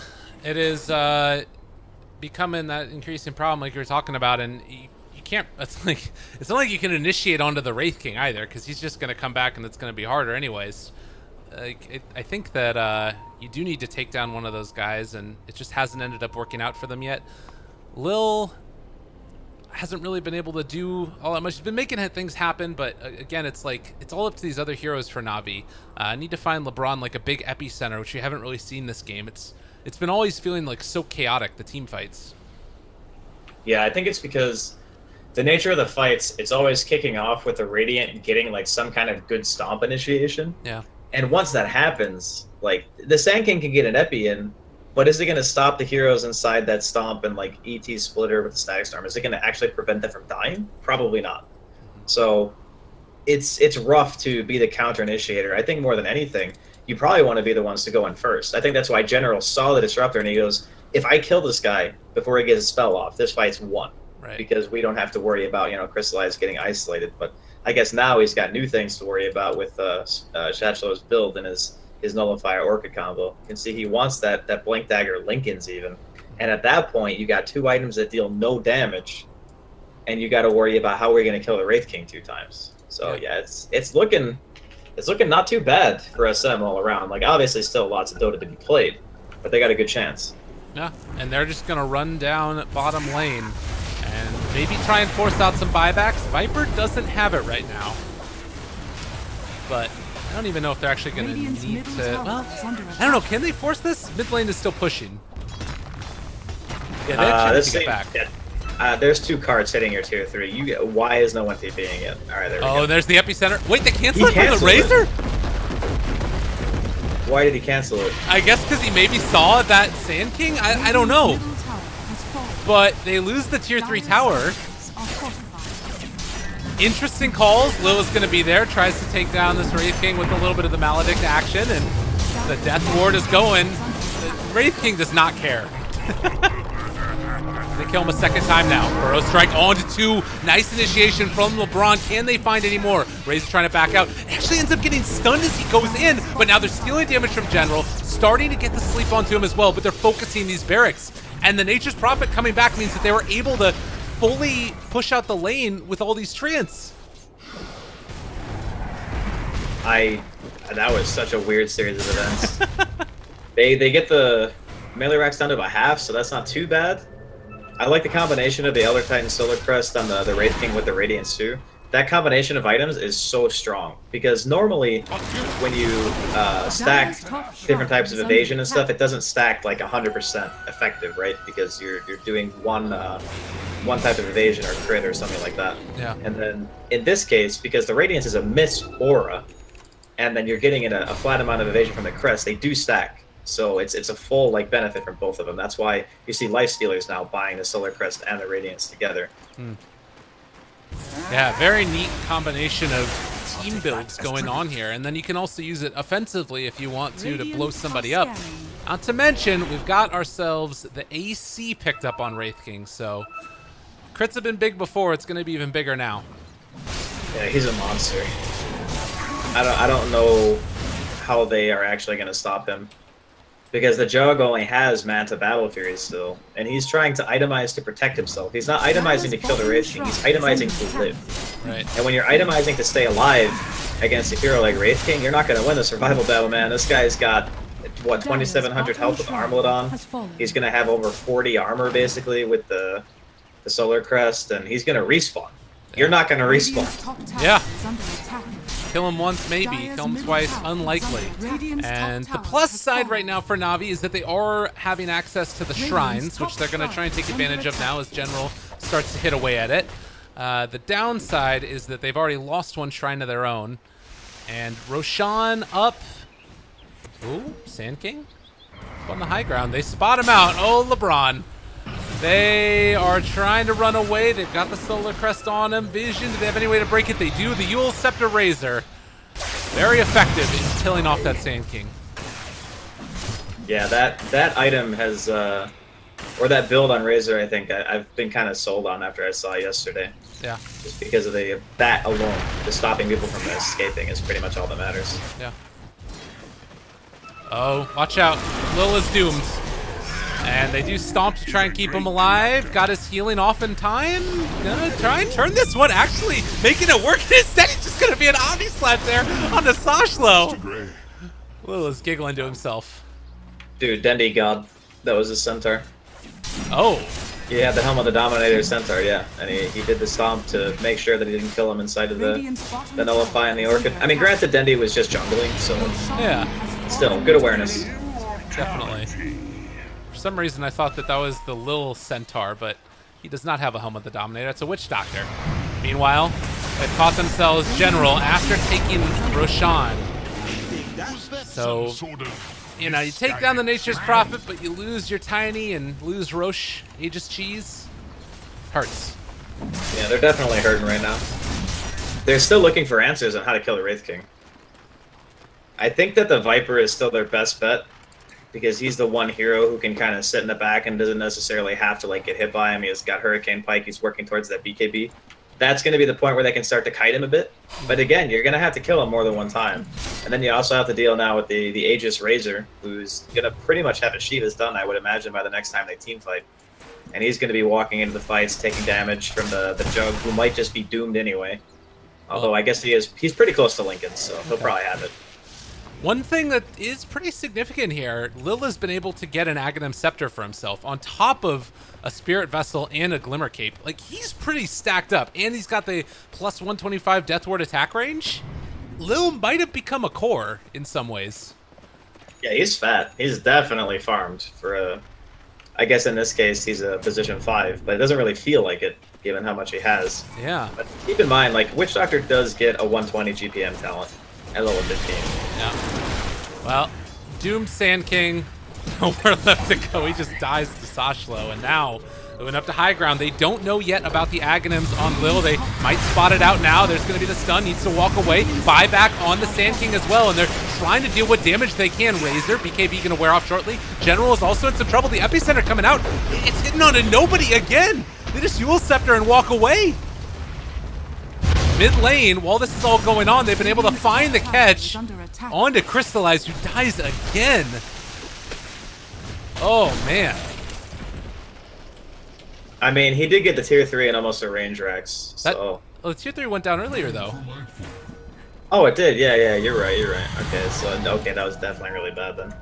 it is becoming that increasing problem like you were talking about, and you can't. It's not like you can initiate onto the Wraith King either, because he's just going to come back and it's going to be harder anyways. I think that you do need to take down one of those guys, and it just hasn't ended up working out for them yet. Lil hasn't really been able to do all that much. He's been making things happen, but again, it's like it's all up to these other heroes for Na'Vi. I need to find LeBron like a big epicenter, which we haven't really seen this game. It's been always feeling like so chaotic, the team fights. Yeah, I think it's because the nature of the fights, it's always kicking off with the Radiant getting like some kind of good stomp initiation. Yeah. And once that happens, like, the Sand King can get an epi in, but is it going to stop the heroes inside that stomp and, like, ET splitter with the Static Storm? Is it going to actually prevent them from dying? Probably not. So it's rough to be the counter initiator. I think more than anything, you probably want to be the ones to go in first. I think that's why General saw the Disruptor and he goes, if I kill this guy before he gets his spell off, this fight's won. Right. Because we don't have to worry about, Crystallize getting isolated. But I guess now he's got new things to worry about with Shatchlo's build and his Nullifier Orchid combo. You can see he wants that Blink Dagger Linken's even. And at that point, you got 2 items that deal no damage, and you got to worry about how we're going to kill the Wraith King 2 times. So yeah, it's looking not too bad for SM all around. Like, obviously still lots of Dota to be played, but they got a good chance. Yeah, and they're just going to run down bottom lane and maybe try and force out some buybacks. Viper doesn't have it right now, but I don't even know if they're actually going to need to. Well, I don't know. Can they force this? Mid lane is still pushing. Yeah, they have a chance to get back. Yeah. There's 2 cards hitting your tier 3. Why is no one TPing it? All right, there we go. Oh, there's the epicenter. Wait, they canceled it from the Razor? Why did he cancel it? I guess because he maybe saw that Sand King? I don't know. But they lose the tier 3 tower. Interesting calls. Lil is going to be there. Tries to take down this Wraith King with a little bit of the Maledict action. And the Death Ward is going. The Wraith King does not care. They kill him a second time now. Burrow strike onto 2. Nice initiation from LeBron. Can they find any more? Razor trying to back out. Actually ends up getting stunned as he goes in. But now they're stealing damage from General. Starting to get the sleep onto him as well. But they're focusing these barracks. And the Nature's Prophet coming back means that they were able to fully push out the lane with all these treants. That was such a weird series of events. They get the melee racks down to about half, so that's not too bad. I like the combination of the Elder Titan Solar Crest on the Wraith King with the Radiance too. That combination of items is so strong, because normally when you stack different types of evasion and stuff, it doesn't stack like 100% effective, right? Because you're doing one type of evasion or crit or something like that. Yeah. And then in this case, because the Radiance is a miss aura, and then you're getting a flat amount of evasion from the crest, they do stack. So it's a full like benefit from both of them. That's why you see Lifestealers now buying the Solar Crest and the Radiance together. Yeah, very neat combination of team builds going on here, and then you can also use it offensively if you want to blow somebody up. Not to mention, we've got ourselves the AC picked up on Wraith King, so crits have been big before, it's going to be even bigger now. Yeah, he's a monster. I don't know how they are actually going to stop him, because the Jug only has Manta Battle Fury still, and he's trying to itemize to protect himself. He's not itemizing to kill the Wraith King, he's itemizing to live. Right. And when you're itemizing to stay alive against a hero like Wraith King, you're not going to win the survival battle, man. This guy's got, what, 2,700 health with Armlet on? He's going to have over 40 armor, basically, with the Solar Crest, and he's going to respawn. You're not going to respawn. Yeah. Kill him once, maybe. Kill him twice, unlikely. And the plus side right now for Na'Vi is that they are having access to the shrines, which they're going to try and take advantage of now as General starts to hit away at it. The downside is that they've already lost one shrine of their own. And Roshan up. Ooh, Sand King? Up on the high ground. They spot him out. Oh, LeBron. They are trying to run away. They've got the Solar Crest on him. Vision, do they have any way to break it? They do. The Eul Scepter Razor. Very effective in killing off that Sand King. Yeah, that item has, or that build on Razor, I think I've been kind of sold on after I saw it yesterday. Yeah. Just because of that alone, just stopping people from escaping is pretty much all that matters. Yeah. Oh, watch out. Lil is doomed. And they do stomp to try and keep him alive. Got his healing off in time. Gonna try and turn this one, actually making it work. Instead, he's just gonna be an Omni Slap there on the Sashlo. Lil is giggling to himself. Dude, Dendi God. That was his centaur. Oh. He had the Helm of the Dominator centaur, yeah. And he did the stomp to make sure that he didn't kill him inside of the Nullify and the Orchid. I mean, granted, Dendi was just jungling, so... Yeah. Still, good awareness. Definitely. For some reason, I thought that was the Lil Centaur, but he does not have a Helm of the Dominator. It's a Witch Doctor. Meanwhile, they've caught themselves General after taking Roshan. So, you know, you take down the Nature's Prophet, but you lose your Tiny and lose Roche, Aegis Cheese. Hurts. Yeah, they're definitely hurting right now. They're still looking for answers on how to kill the Wraith King. I think that the Viper is still their best bet, because he's the one hero who can kind of sit in the back and doesn't necessarily have to like get hit by him. He's got Hurricane Pike. He's working towards that BKB. That's going to be the point where they can start to kite him a bit. But again, you're going to have to kill him more than one time. And then you also have to deal now with the Aegis Razor, who's going to pretty much have his Shivas done, I would imagine, by the next time they team fight. And he's going to be walking into the fights, taking damage from the Jug, who might just be doomed anyway. Although I guess he's pretty close to Lincoln, so he'll probably have it. One thing that is pretty significant here, Lil has been able to get an Aghanim Scepter for himself on top of a Spirit Vessel and a Glimmer Cape. Like, he's pretty stacked up, and he's got the plus 125 Death Ward attack range. Lil might have become a core in some ways. Yeah, he's fat. He's definitely farmed for a... I guess in this case, he's a position 5, but it doesn't really feel like it, given how much he has. Yeah. But keep in mind, like, Witch Doctor does get a 120 GPM talent. At level 15. Yeah. Well, doomed Sand King. Nowhere left to go. He just dies to Sashlo. And now, moving up to high ground, they don't know yet about the Aghanims on Lil. They might spot it out now. There's going to be the stun. Needs to walk away. Buyback on the Sand King as well. And they're trying to deal with damage they can. Razor, BKB going to wear off shortly. General is also in some trouble. The Epicenter coming out. It's hitting on a nobody again. They just Eul Scepter and walk away. Mid lane, while this is all going on, they've been able to find the catch onto Crystallize, who dies again. Oh, man. I mean, he did get the tier 3 and almost a range Rex, so... The tier 3 went down earlier, though. Oh, it did. Yeah, yeah. You're right. You're right. Okay, so okay, that was definitely really bad then.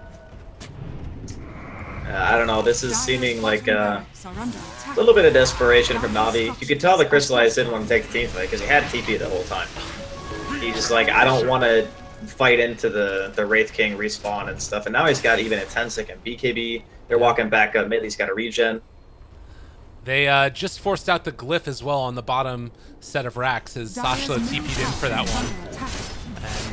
I don't know. This is seeming like a little bit of desperation from Navi. You could tell the Crystallized didn't want to take the team fight because he had TP the whole time. He's just like, I don't want to fight into the Wraith King respawn and stuff. And now he's got even a 10-second BKB. They're walking back up mid. He's got a regen. They just forced out the glyph as well on the bottom set of racks as Sasha TP'd in for that one.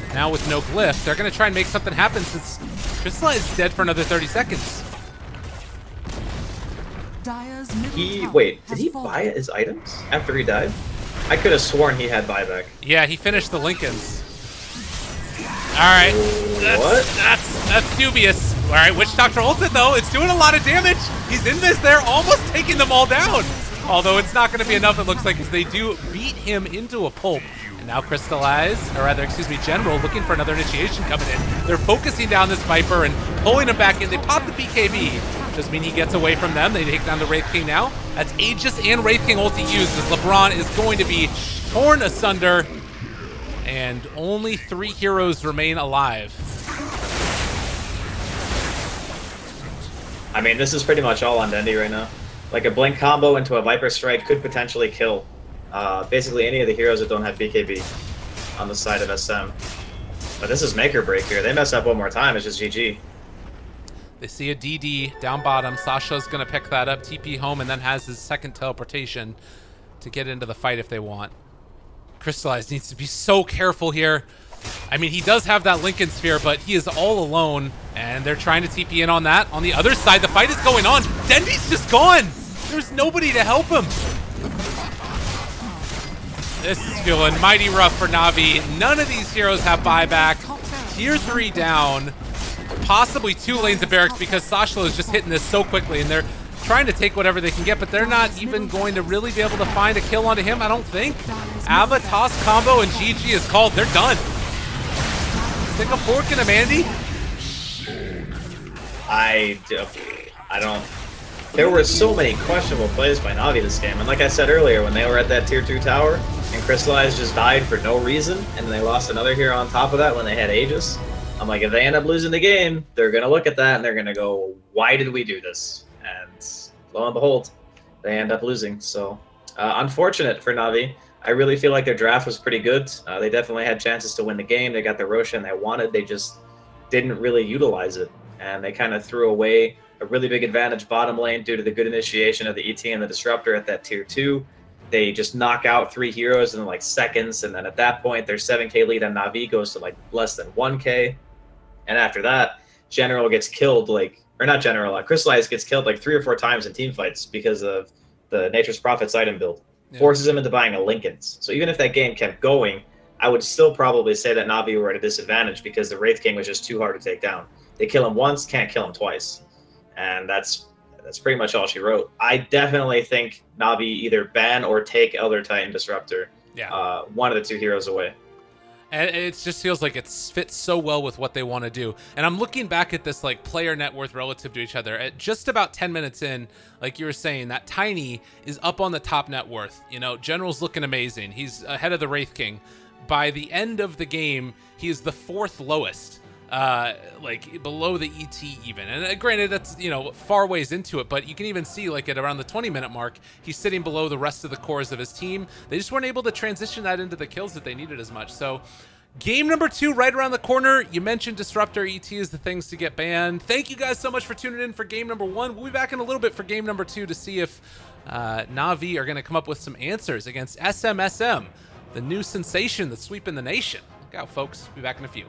And now with no glyph, they're going to try and make something happen since Crystallize is dead for another 30 seconds. Wait, did he buy his items after he died? I could have sworn he had buyback. Yeah, he finished the Lincolns. Alright. That's dubious. Alright, Witch Doctor ulted though. It's doing a lot of damage. He's in this there, almost taking them all down. Although it's not going to be enough, it looks like, because they do beat him into a pulp. And now Crystallize, or rather, excuse me, General, looking for another initiation coming in. They're focusing down this Viper and pulling him back in. They pop the BKB. Does mean he gets away from them. They take down the Wraith King now. That's Aegis and Wraith King ulti used as LeBron is going to be torn asunder. And only 3 heroes remain alive. I mean, this is pretty much all on Dendi right now. Like a Blink combo into a Viper Strike could potentially kill basically any of the heroes that don't have BKB on the side of SM. But this is make or break here. They mess up one more time, it's just GG. They see a DD down bottom. Sasha's going to pick that up, TP home, and then has his second teleportation to get into the fight if they want. Crystallize needs to be so careful here. I mean, he does have that Lincoln Sphere, but he is all alone, and they're trying to TP in on that. On the other side, the fight is going on. Dendi's just gone. There's nobody to help him. This is feeling mighty rough for Navi. None of these heroes have buyback. Tier 3 down. Possibly 2 lanes of barracks because Sasha is just hitting this so quickly, and they're trying to take whatever they can get, but they're not even going to really be able to find a kill onto him, I don't think. Ava, toss combo, and GG is called. They're done. Stick a fork in him, Andy. I don't... There were so many questionable plays by Navi this game, and like I said earlier, when they were at that tier 2 tower, and Crystallize just died for no reason, and they lost another hero on top of that when they had Aegis, I'm like, if they end up losing the game, they're going to look at that and they're going to go, why did we do this? And lo and behold, they end up losing. So unfortunate for Navi. I really feel like their draft was pretty good. They definitely had chances to win the game. They got the Roshan they wanted. They just didn't really utilize it. And they kind of threw away a really big advantage bottom lane due to the good initiation of the ET and the Disruptor at that tier 2. They just knock out 3 heroes in like seconds. And then at that point, their 7K lead on Navi goes to like less than 1K. And after that, General gets killed like, or not General, Crystallize gets killed like 3 or 4 times in team fights because of the Nature's Prophets item build. Yeah. Forces him into buying a Lincoln's. So even if that game kept going, I would still probably say that Navi were at a disadvantage because the Wraith King was just too hard to take down. They kill him once, can't kill him twice. And that's pretty much all she wrote. I definitely think Navi either ban or take Elder Titan Disruptor. Yeah. One of the 2 heroes away. And it just feels like it fits so well with what they want to do. And I'm looking back at this like player net worth relative to each other. At just about 10 minutes in, like you were saying, that Tiny is up on the top net worth. You know, General's looking amazing. He's ahead of the Wraith King. By the end of the game, he is the 4th lowest. Like below the ET even. And granted, that's, you know, far ways into it, but you can even see like at around the 20-minute mark, he's sitting below the rest of the cores of his team. They just weren't able to transition that into the kills that they needed as much. So game number 2 right around the corner. You mentioned Disruptor, ET is the things to get banned. Thank you guys so much for tuning in for game number 1. We'll be back in a little bit for game number 2 to see if Navi are going to come up with some answers against SMSM, the new sensation that's sweeping the nation. Look out, folks. We'll be back in a few.